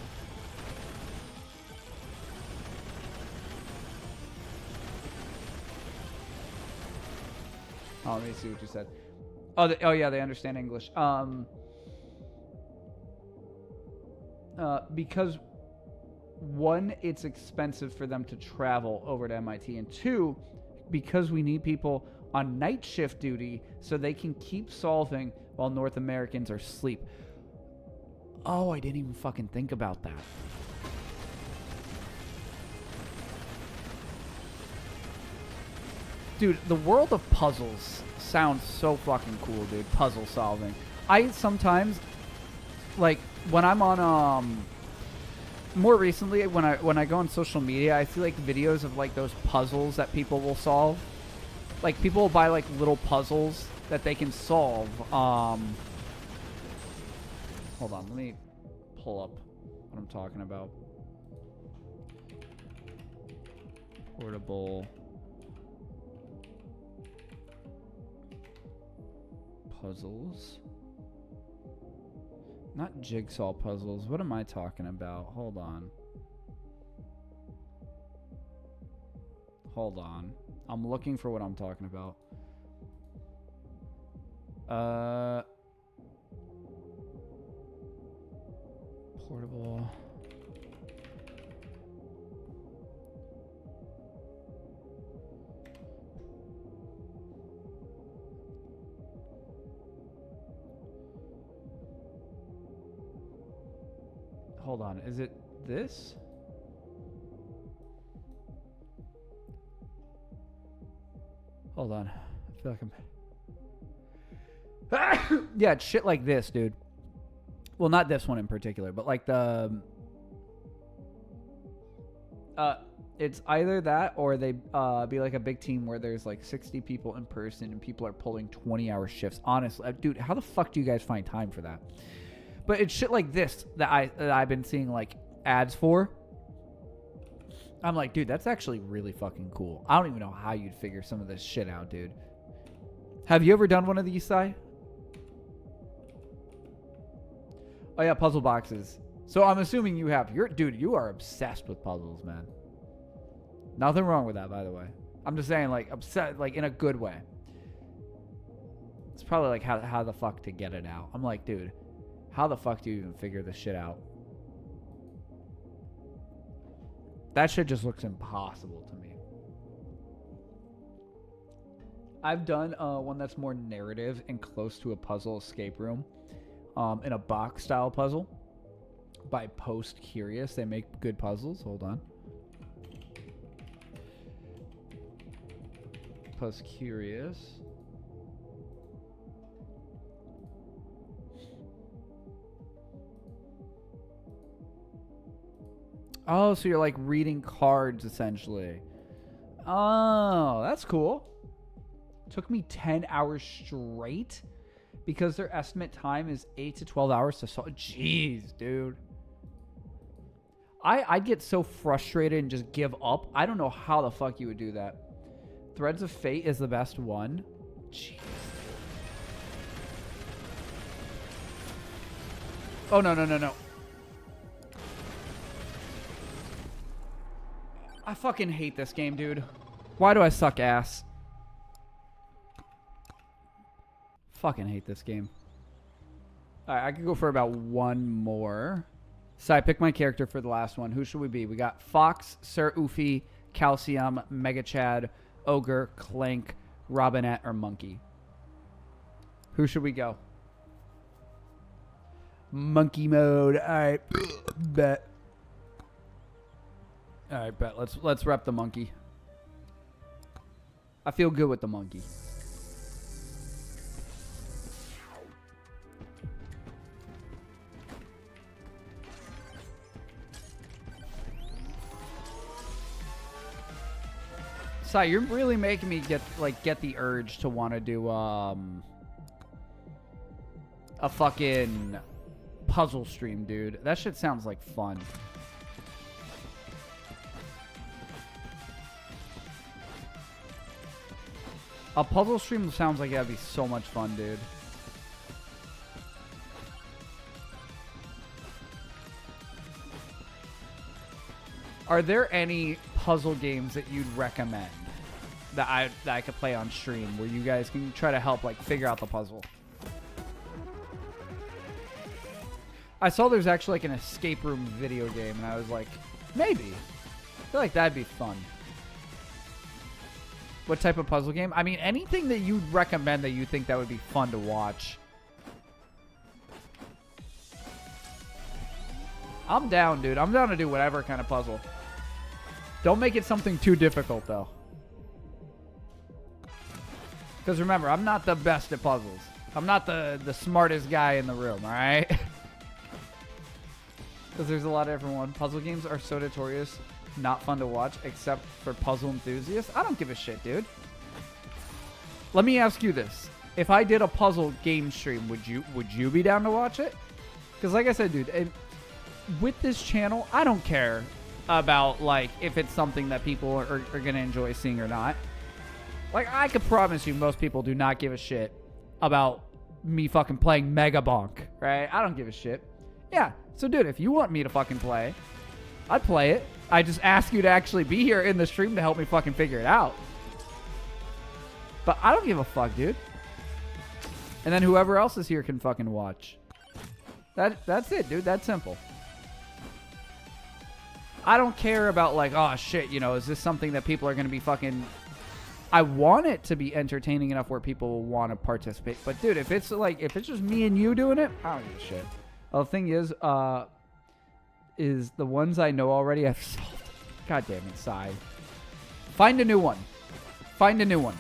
Oh, let me see what you said. Oh, yeah, they understand English. Because one, it's expensive for them to travel over to MIT, and two, because we need people on night shift duty so they can keep solving while North Americans are asleep. Oh, I didn't even fucking think about that. Dude, the world of puzzles sounds so fucking cool, dude. Puzzle solving. I sometimes, like, when I'm on, more recently, when I go on social media, I see, like, videos of, like, those puzzles that people will solve. Like, people will buy, like, little puzzles that they can solve. Hold on, let me pull up what I'm talking about. Portable... puzzles. Not jigsaw puzzles. What am I talking about? Hold on. Hold on. I'm looking for what I'm talking about. Portable. Hold on, is it this? Hold on. I feel like I'm... Yeah, it's shit like this, dude. Well, not this one in particular, but like the... it's either that or they be like a big team where there's like 60 people in person and people are pulling 20-hour shifts. Honestly, dude, how the fuck do you guys find time for that? But it's shit like this that I've been seeing, like, ads for. I'm like, dude, that's actually really fucking cool. I don't even know how you'd figure some of this shit out, dude. Have you ever done one of these, Si? Oh, yeah, puzzle boxes. So I'm assuming you have. Dude, you are obsessed with puzzles, man. Nothing wrong with that, by the way. I'm just saying, like, upset, like, in a good way. It's probably like how the fuck to get it out. I'm like, dude, how the fuck do you even figure this shit out? That shit just looks impossible to me. I've done one that's more narrative and close to a puzzle escape room, in a box style puzzle by Post Curious. They make good puzzles. Hold on. Post Curious. Oh, so you're like reading cards essentially. Oh, that's cool. Took me 10 hours straight because their estimate time is 8 to 12 hours to solve. Jeez, dude. I'd get so frustrated and just give up. I don't know how the fuck you would do that. Threads of Fate is the best one. Jeez. Oh, no, no, no, no. I fucking hate this game, dude. Why do I suck ass? Fucking hate this game. Alright, I could go for about one more. So I picked my character for the last one. Who should we be? We got Fox, Sir Oofy, Calcium, Mega Chad, Ogre, Clank, Robinette, or Monkey. Who should we go? Monkey mode. Alright. Bet. Alright, bet. Let's rep the monkey. I feel good with the monkey. Sai, you're really making me get the urge to want to do a fucking puzzle stream, dude. That shit sounds like fun. A puzzle stream sounds like that'd be so much fun, dude. Are there any puzzle games that you'd recommend that I could play on stream where you guys can try to help like figure out the puzzle? I saw there's actually like an escape room video game and I was like, maybe. I feel like that'd be fun. What type of puzzle game? I mean, anything that you'd recommend that you think that would be fun to watch. I'm down, dude. I'm down to do whatever kind of puzzle. Don't make it something too difficult, though. Because remember, I'm not the best at puzzles. I'm not the smartest guy in the room, all right? Because there's a lot of different ones. Puzzle games are so notorious, not fun to watch, except for puzzle enthusiasts. I don't give a shit, dude. Let me ask you this. If I did a puzzle game stream, would you be down to watch it? Because like I said, dude, with this channel, I don't care about like if it's something that people are going to enjoy seeing or not. Like, I could promise you most people do not give a shit about me fucking playing Mega Bonk, right? I don't give a shit. Yeah, so dude, if you want me to fucking play, I'd play it. I just ask you to actually be here in the stream to help me fucking figure it out. But I don't give a fuck, dude. And then whoever else is here can fucking watch. That's it, dude. That's simple. I don't care about like, oh shit, you know, is this something that people are going to be fucking... I want it to be entertaining enough where people will want to participate. But dude, if it's just me and you doing it, I don't give a shit. Well, the thing is the ones I know already I've solved. God damn it, Sai. Find a new one. Find a new one.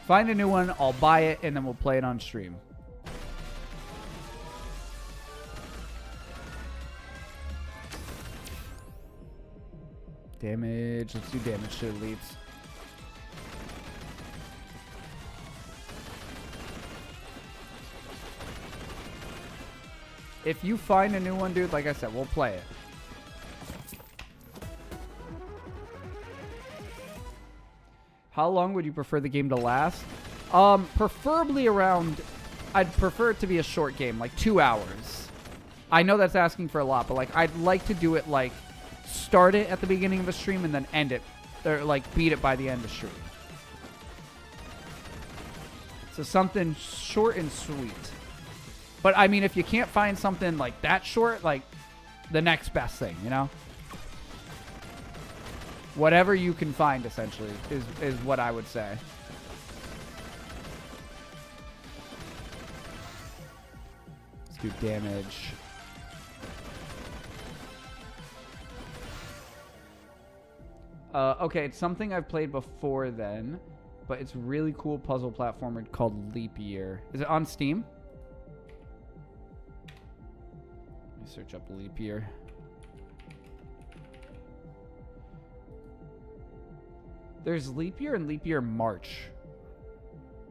Find a new one, I'll buy it, and then we'll play it on stream. Damage. Let's do damage to elites. If you find a new one, dude, like I said, we'll play it. How long would you prefer the game to last? Preferably around I'd prefer it to be a short game, like 2 hours. I know that's asking for a lot, but like I'd like to do it like start it at the beginning of a stream and then end it, or like beat it by the end of the stream. So something short and sweet. But I mean, if you can't find something like that short, like the next best thing, you know? Whatever you can find, essentially, is what I would say. Let's do damage. Okay, it's something I've played before then, but it's really cool puzzle platformer called Leap Year. Is it on Steam? Let me search up Leap Year. There's Leap Year and Leap Year March.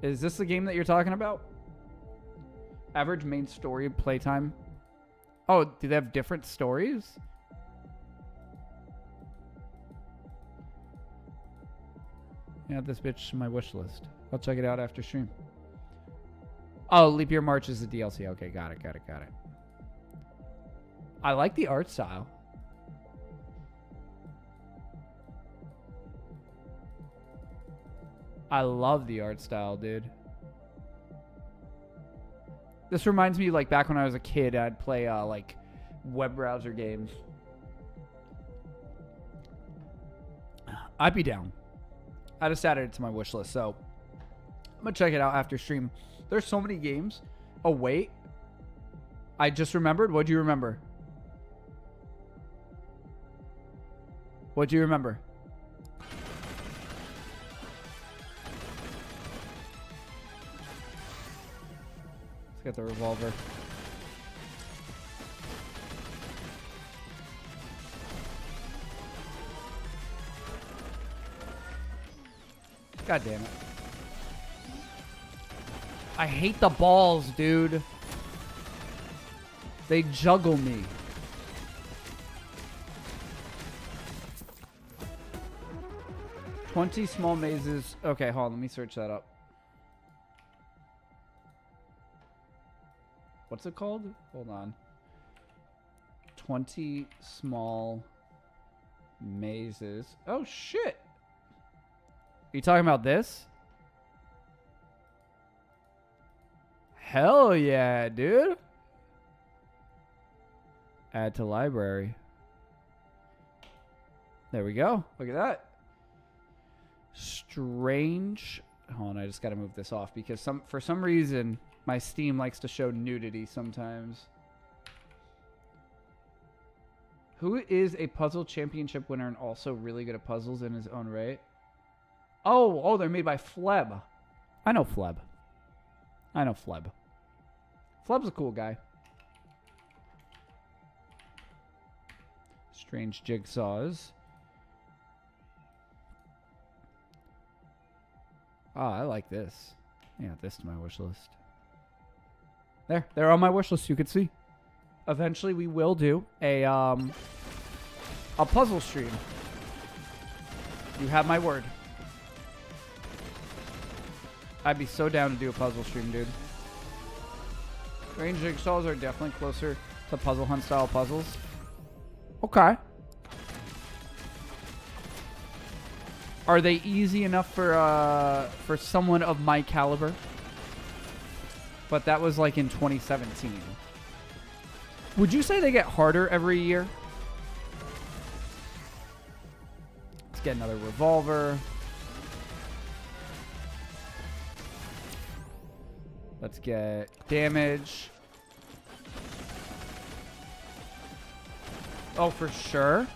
Is this the game that you're talking about? Average main story playtime. Oh, do they have different stories? Add this bitch to my wish list. I'll check it out after stream. Oh, Leap Year March is the DLC. Okay, got it. I like the art style. I love the art style, dude. This reminds me, like, back when I was a kid, I'd play, like, web browser games. I'd be down. I just added it to my wish list, so I'm going to check it out after stream. There's so many games. Oh, wait. I just remembered. What'd you remember? What'd you remember? Let's get the revolver. God damn it. I hate the balls, dude. They juggle me. $20 small mazes. Okay, hold on. Let me search that up. What's it called? Hold on. 20 small mazes. Oh, shit. Are you talking about this? Hell yeah, dude. Add to library. There we go. Look at that. Strange. Hold on, I just got to move this off because for some reason my Steam likes to show nudity sometimes. Who is a puzzle championship winner and also really good at puzzles in his own right? Oh, they're made by Fleb. I know Fleb. Fleb's a cool guy. Strange jigsaws. Oh, I like this. Yeah, this to my wish list. They're on my wish list. You can see. Eventually, we will do a puzzle stream. You have my word. I'd be so down to do a puzzle stream, dude. Range jigsaws are definitely closer to puzzle hunt style puzzles. Okay. Are they easy enough for someone of my caliber? But that was like in 2017. Would you say they get harder every year? Let's get another revolver. Let's get damage. Oh, for sure.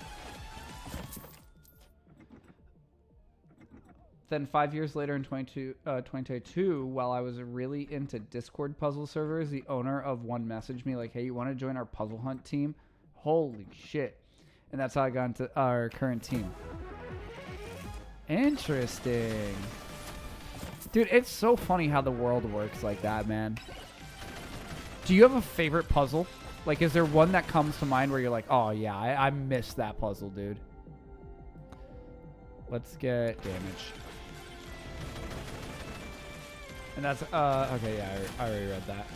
Then 5 years later in 2022, while I was really into Discord puzzle servers, the owner of one messaged me like, hey, you want to join our puzzle hunt team? Holy shit. And that's how I got into our current team. Interesting. Dude, it's so funny how the world works like that, man. Do you have a favorite puzzle? Like, is there one that comes to mind where you're like, oh, yeah, I missed that puzzle, dude? Let's get damage. And that's, okay, yeah, I already read that.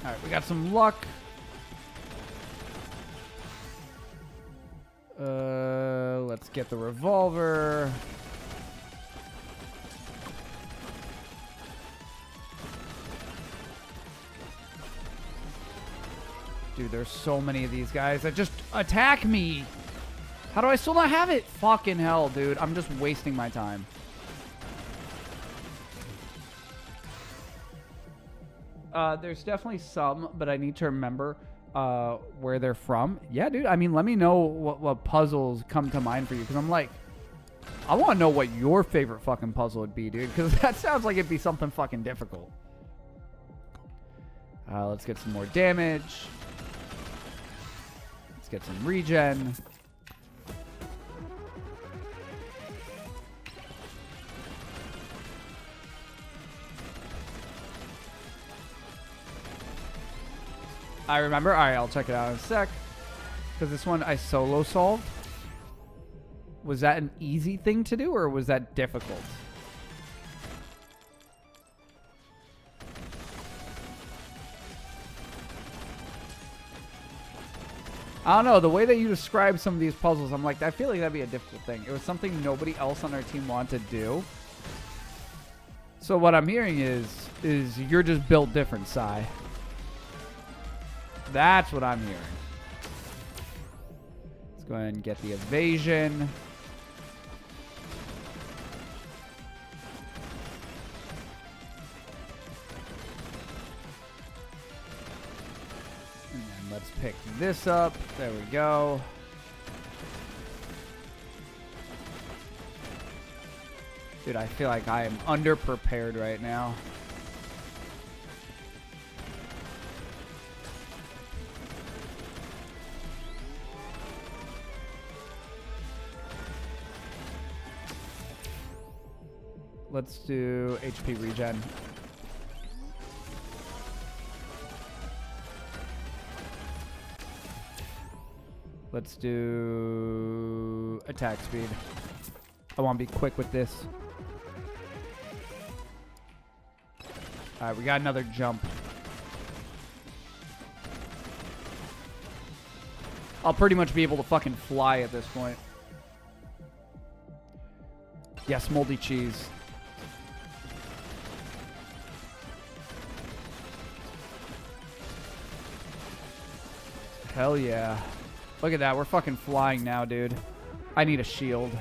Alright, we got some luck. Let's get the revolver. Dude, there's so many of these guys that just attack me. How do I still not have it? Fucking hell, dude. I'm just wasting my time. There's definitely some, but I need to remember where they're from. Yeah, dude. I mean, let me know what puzzles come to mind for you. Because I'm like, I want to know what your favorite fucking puzzle would be, dude. Because that sounds like it'd be something fucking difficult. Let's get some more damage. Let's get some regen. I remember. All right, I'll check it out in a sec. Because this one I solo solved. Was that an easy thing to do, or was that difficult? I don't know. The way that you describe some of these puzzles, I'm like, I feel like that'd be a difficult thing. It was something nobody else on our team wanted to do. So what I'm hearing is you're just built different, Sai. That's what I'm hearing. Let's go ahead and get the evasion. And then let's pick this up. There we go. Dude, I feel like I am underprepared right now. Let's do HP regen. Let's do attack speed. I want to be quick with this. All right, we got another jump. I'll pretty much be able to fucking fly at this point. Yes, moldy cheese. Hell yeah. Look at that. We're fucking flying now, dude. I need a shield.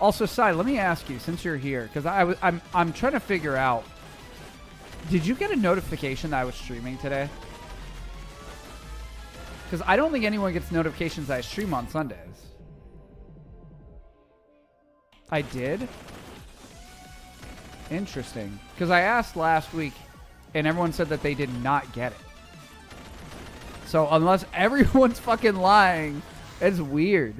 Also, Sai, let me ask you, since you're here, because I'm trying to figure out, did you get a notification that I was streaming today? Because I don't think anyone gets notifications that I stream on Sundays. I did? Interesting. Because I asked last week, and everyone said that they did not get it. So unless everyone's fucking lying, it's weird.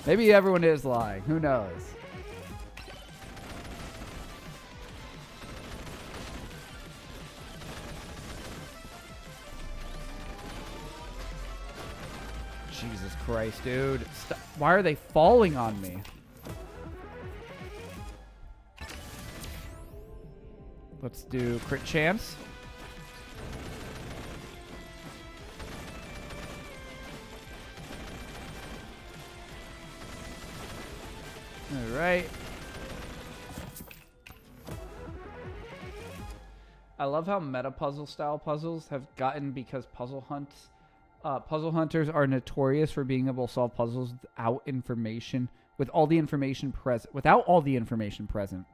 Maybe everyone is lying. Who knows? Jesus Christ, dude. Stop. Why are they falling on me? Let's do crit chance. All right. I love how meta puzzle style puzzles have gotten because puzzle hunters are notorious for being able to solve puzzles without information, without all the information present.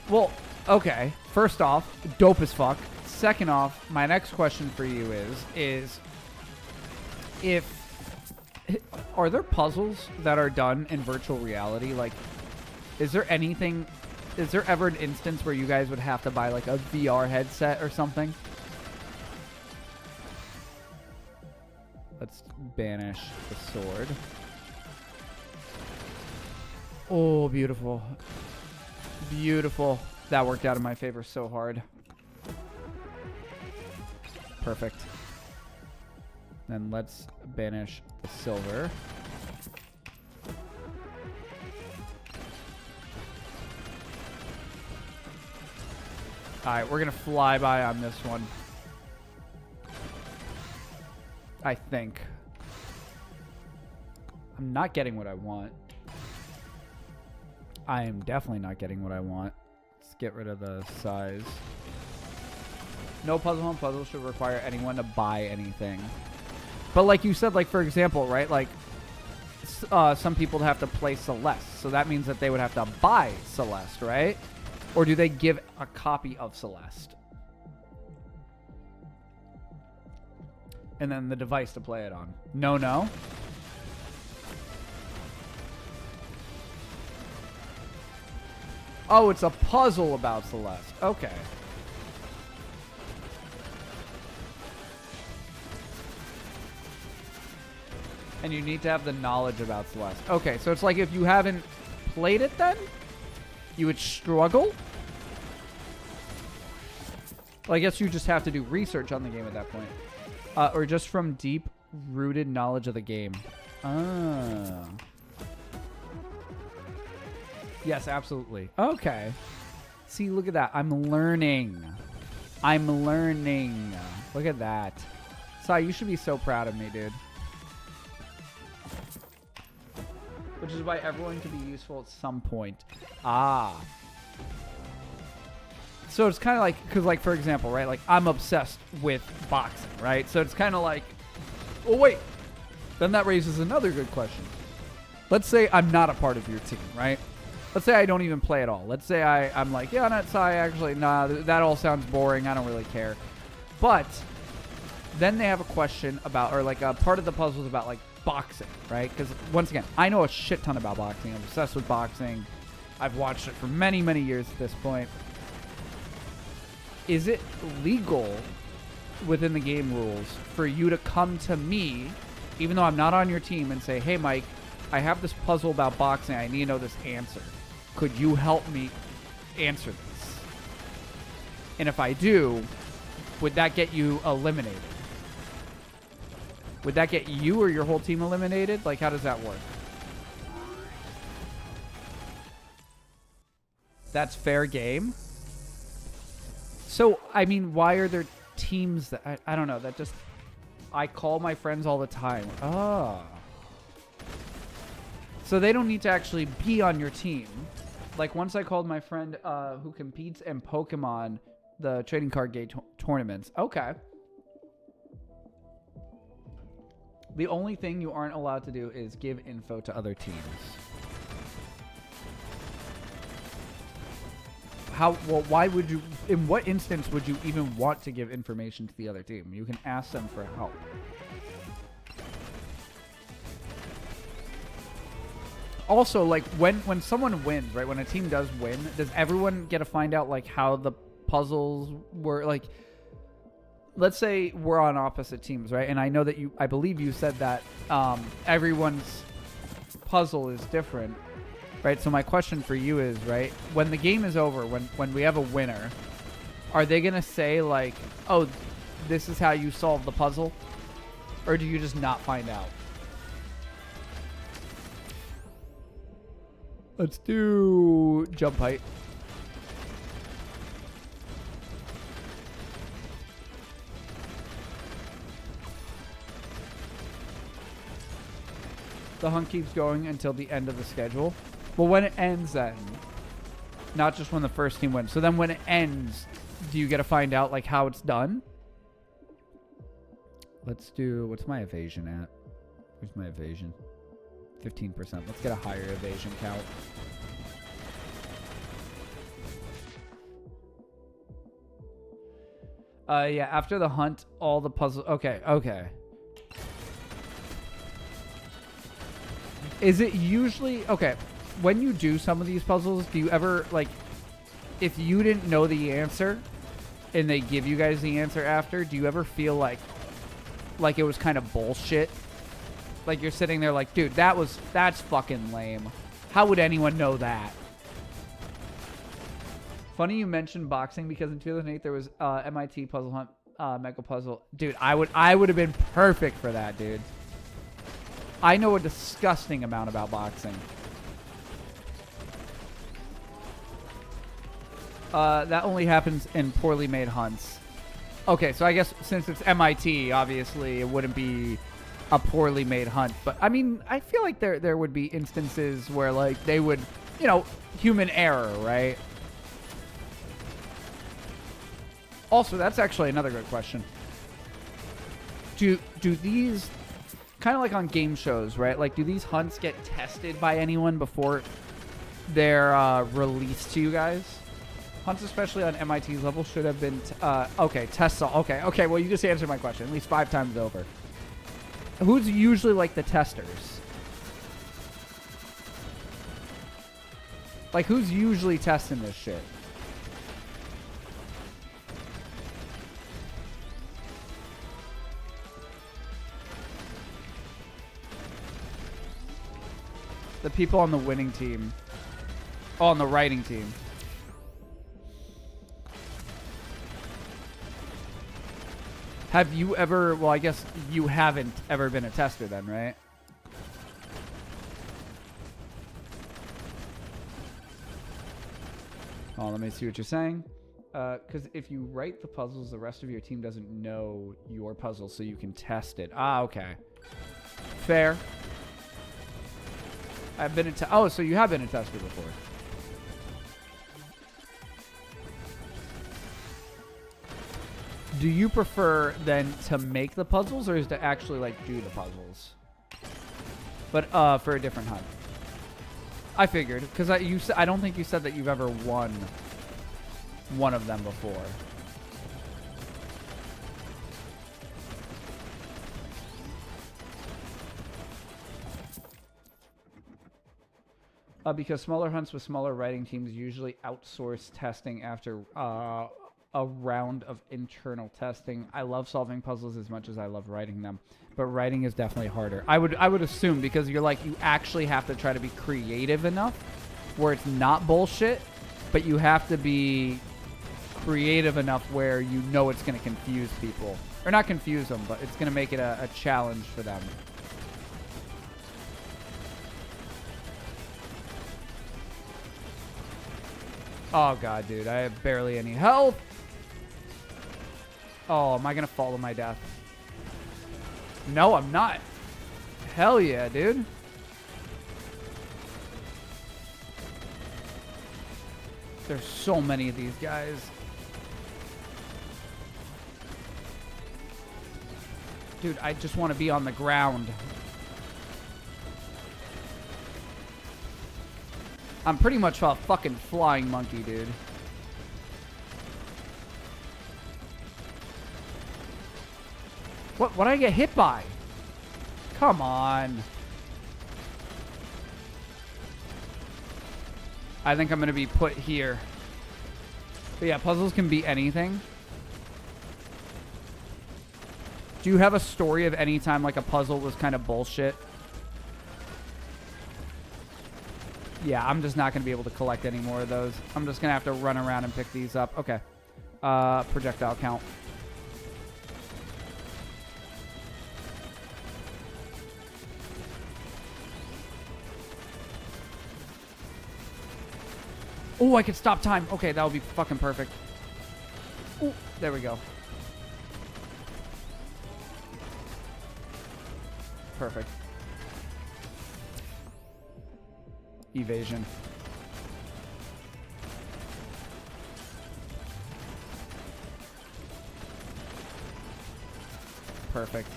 Well, okay. First off, dope as fuck. Second off, my next question for you is are there puzzles that are done in virtual reality? Like, is there ever an instance where you guys would have to buy like a VR headset or something? Let's banish the sword. Oh, beautiful. Beautiful. That worked out in my favor so hard. Perfect. Then let's banish the silver. Alright, we're going to fly by on this one. I think. I'm not getting what I want. I am definitely not getting what I want. Let's get rid of the size. No puzzle home puzzle should require anyone to buy anything. But like you said, like for example, right? Like some people have to play Celeste. So that means that they would have to buy Celeste, right? Or do they give a copy of Celeste? And then the device to play it on. No. Oh, it's a puzzle about Celeste. Okay. And you need to have the knowledge about Celeste. Okay, so it's like if you haven't played it then, you would struggle? Well, I guess you just have to do research on the game at that point. Or just from deep-rooted knowledge of the game. Ah. Yes, absolutely. Okay. See, look at that. I'm learning. I'm learning. Look at that. Sai, you should be so proud of me, dude. Which is why everyone can be useful at some point. Ah. So it's kind of like, because like, for example, right? Like, I'm obsessed with boxing, right? So it's kind of like, oh, wait. Then that raises another good question. Let's say I'm not a part of your team, right? Let's say I don't even play at all. Let's say I'm like, yeah, not Sai, actually, nah, that all sounds boring. I don't really care. But then they have a question about, or like a part of the puzzle is about like boxing, right? Because once again, I know a shit ton about boxing. I'm obsessed with boxing. I've watched it for many, many years at this point. Is it legal within the game rules for you to come to me, even though I'm not on your team, and say, hey, Mike, I have this puzzle about boxing. I need to know this answer. Could you help me answer this? And if I do, would that get you eliminated? Would that get you or your whole team eliminated? Like, how does that work? That's fair game. So, I mean, why are there teams that... I don't know. That just... I call my friends all the time. Ah. So they don't need to actually be on your team. Like, once I called my friend who competes in Pokemon, the trading card game tournaments. Okay. The only thing you aren't allowed to do is give info to other teams. How? Well, why would you... In what instance would you even want to give information to the other team? You can ask them for help. Also, like, when someone wins, right? When a team does win, does everyone get to find out, like, how the puzzles were? Like, let's say we're on opposite teams, right? And I know that I believe you said that everyone's puzzle is different, right? So my question for you is, right, when the game is over, when we have a winner, are they going to say, like, oh, this is how you solve the puzzle? Or do you just not find out? Let's do jump height. The hunt keeps going until the end of the schedule. Well, when it ends then, not just when the first team wins. So then when it ends, do you get to find out like how it's done? Let's do, what's my evasion at? Where's my evasion? 15%. Let's get a higher evasion count. Yeah, after the hunt, all the puzzles... Okay. Is it usually... Okay, when you do some of these puzzles, do you ever, like... If you didn't know the answer, and they give you guys the answer after, do you ever feel like it was kind of bullshit? Like, you're sitting there like, dude, that's fucking lame. How would anyone know that? Funny you mentioned boxing because in 2008 there was MIT Puzzle Hunt Mega Puzzle. Dude, I would have been perfect for that, dude. I know a disgusting amount about boxing. That only happens in poorly made hunts. Okay, so I guess since it's MIT, obviously it wouldn't be a poorly made hunt. But I mean, I feel like there would be instances where like they would, you know, human error, right? Also, that's actually another good question. Do these, kind of like on game shows, right? Like, do these hunts get tested by anyone before they're released to you guys? Hunts, especially on MIT's level, should have been... okay, tests all... Okay, well, you just answered my question. At least 5 times over. Who's usually, like, the testers? Like, who's usually testing this shit? The people on the winning team. Oh, on the writing team. Have you ever... Well, I guess you haven't ever been a tester then, right? Oh, let me see what you're saying. Because if you write the puzzles, the rest of your team doesn't know your puzzle, so you can test it. Ah, okay. Fair. I've been a... Oh, so you have been a tester before. Do you prefer then to make the puzzles or is to actually like do the puzzles? But for a different hunt. I figured because I don't think you said that you've ever won one of them before. Because smaller hunts with smaller writing teams usually outsource testing after a round of internal testing. I love solving puzzles as much as I love writing them, but writing is definitely harder. I would assume because you're like you actually have to try to be creative enough where it's not bullshit, but you have to be creative enough where you know it's going to confuse people, or not confuse them, but it's going to make it a challenge for them. Oh god, dude, I have barely any health. Oh, am I gonna fall to my death? No, I'm not. Hell yeah, dude. There's so many of these guys. Dude, I just want to be on the ground. I'm pretty much a fucking flying monkey, dude. What did I get hit by? Come on. I think I'm going to be put here. But yeah, puzzles can be anything. Do you have a story of any time like a puzzle was kind of bullshit? Yeah, I'm just not going to be able to collect any more of those. I'm just going to have to run around and pick these up. Okay. Projectile count. Oh, I can stop time. Okay, that would be fucking perfect. Oh, there we go. Perfect. Evasion. Perfect.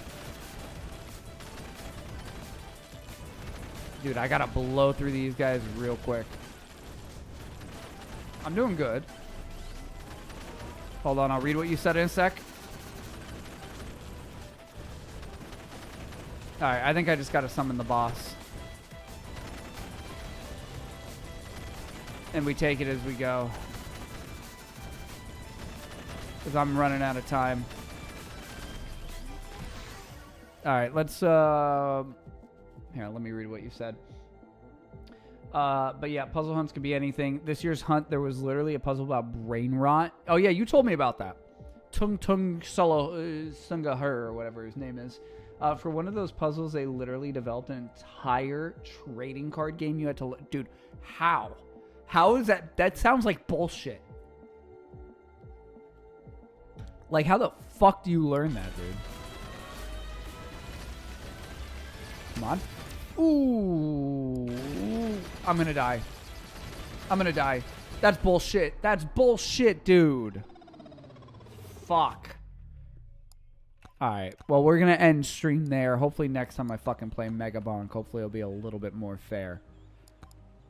Dude, I gotta blow through these guys real quick. I'm doing good. Hold on, I'll read what you said in a sec. Alright, I think I just gotta summon the boss. And we take it as we go. Because I'm running out of time. Alright, let's... Here, let me read what you said. But yeah, puzzle hunts could be anything. This year's hunt, there was literally a puzzle about brain rot. Oh yeah, you told me about that. Tung Tung Solo Sunga Her, or whatever his name is. For one of those puzzles, they literally developed an entire trading card game. You had to, dude. How? How is that? That sounds like bullshit. Like, how the fuck do you learn that, dude? Come on. Ooh. I'm gonna die. I'm gonna die. That's bullshit. That's bullshit, dude. Fuck. Alright. Well, we're gonna end stream there. Hopefully next time I fucking play Mega Bonk, hopefully it'll be a little bit more fair.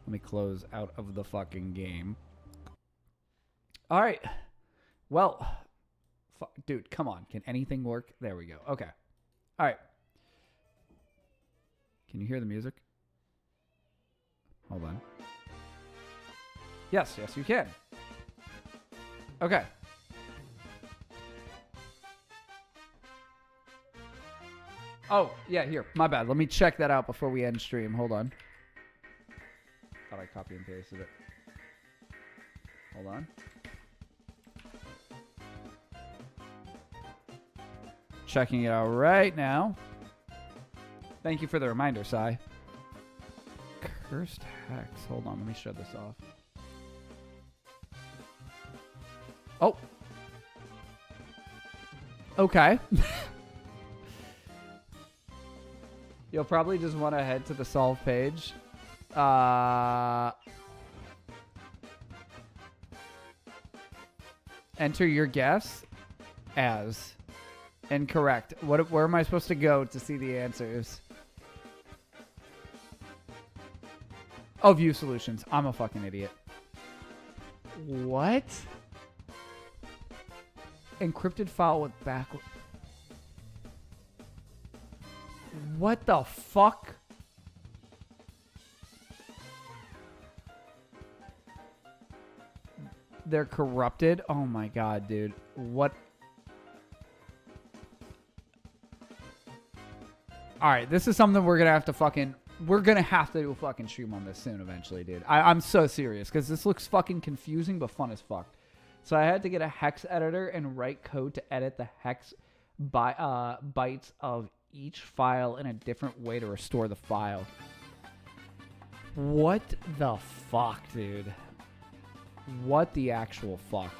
Let me close out of the fucking game. Alright. Well. Dude, come on. Can anything work? There we go. Okay. Alright. Can you hear the music? Hold on. Yes, yes, you can. Okay. Oh, yeah, here. My bad. Let me check that out before we end stream. Hold on. Thought I copy and pasted it. Hold on. Checking it out right now. Thank you for the reminder, Sai. Cursed hex. Hold on, let me shut this off. Oh. Okay. You'll probably just want to head to the solve page. Enter your guess as incorrect. Where am I supposed to go to see the answers? Oh, view solutions. I'm a fucking idiot. What? Encrypted file with backward. What the fuck? They're corrupted? Oh my god, dude. What? Alright, this is something we're gonna have to fucking... We're gonna have to do a fucking stream on this soon eventually, dude. I'm so serious, because this looks fucking confusing, but fun as fuck. So I had to get a hex editor and write code to edit the hex bytes of each file in a different way to restore the file. What the fuck, dude? What the actual fuck?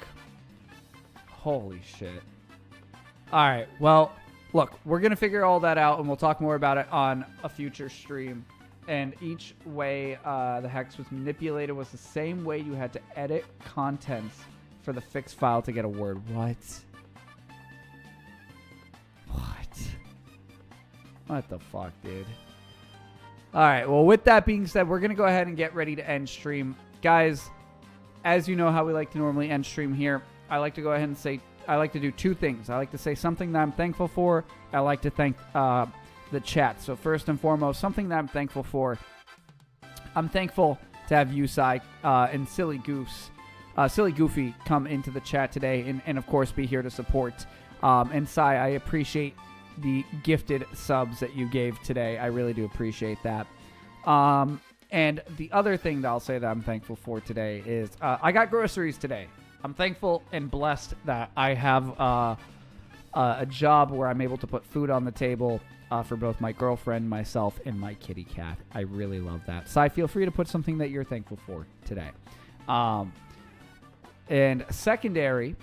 Holy shit. Alright, well, look, we're going to figure all that out, and we'll talk more about it on a future stream. And each way the hex was manipulated was the same way you had to edit contents for the fixed file to get a word. What? What the fuck, dude? Alright, well, with that being said, we're going to go ahead and get ready to end stream. Guys, as you know how we like to normally end stream here, I like to go ahead and say, I like to do two things. I like to say something that I'm thankful for. I like to thank the chat. So first and foremost, something that I'm thankful for. I'm thankful to have you, Sai, and Silly Goofy come into the chat today and of course, be here to support. And Sai, I appreciate the gifted subs that you gave today. I really do appreciate that. And the other thing that I'll say that I'm thankful for today is I got groceries today. I'm thankful and blessed that I have a job where I'm able to put food on the table for both my girlfriend, myself, and my kitty cat. I really love that. So feel free to put something that you're thankful for today. And secondary,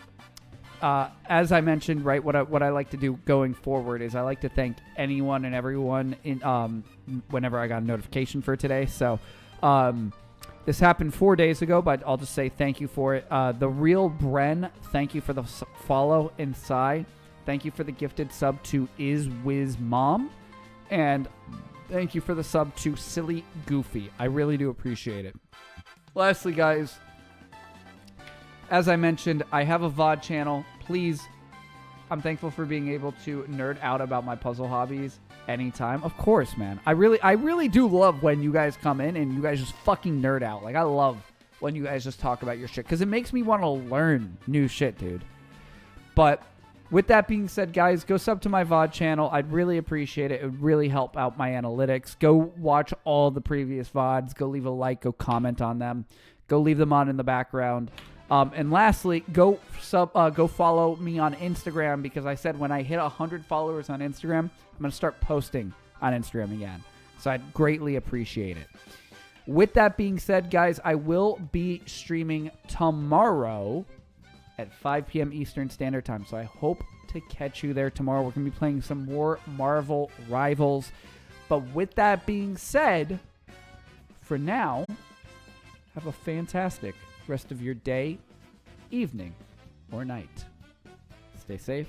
as I mentioned, right, what I like to do going forward is I like to thank anyone and everyone in whenever I got a notification for today. So this happened 4 days ago, but I'll just say thank you for it. The Real Bren, thank you for the follow. And Sai, thank you for the gifted sub to IsWizMom. And thank you for the sub to Silly Goofy. I really do appreciate it. Lastly, guys, as I mentioned, I have a VOD channel. Please, I'm thankful for being able to nerd out about my puzzle hobbies anytime. Of course, man. I really do love when you guys come in and you guys just fucking nerd out. Like, I love when you guys just talk about your shit because it makes me want to learn new shit, dude. But With that being said, guys, go sub to my VOD channel. I'd really appreciate it. It would really help out my analytics. Go watch all the previous VODs. Go leave a like. Go comment on them. Go leave them on in the background. And lastly, go follow me on Instagram, because I said when I hit 100 followers on Instagram, I'm going to start posting on Instagram again. So I'd greatly appreciate it. With that being said, guys, I will be streaming tomorrow at 5 p.m. Eastern Standard Time. So I hope to catch you there tomorrow. We're going to be playing some more Marvel Rivals. But with that being said, for now, have a fantastic rest of your day, evening, or night. Stay safe.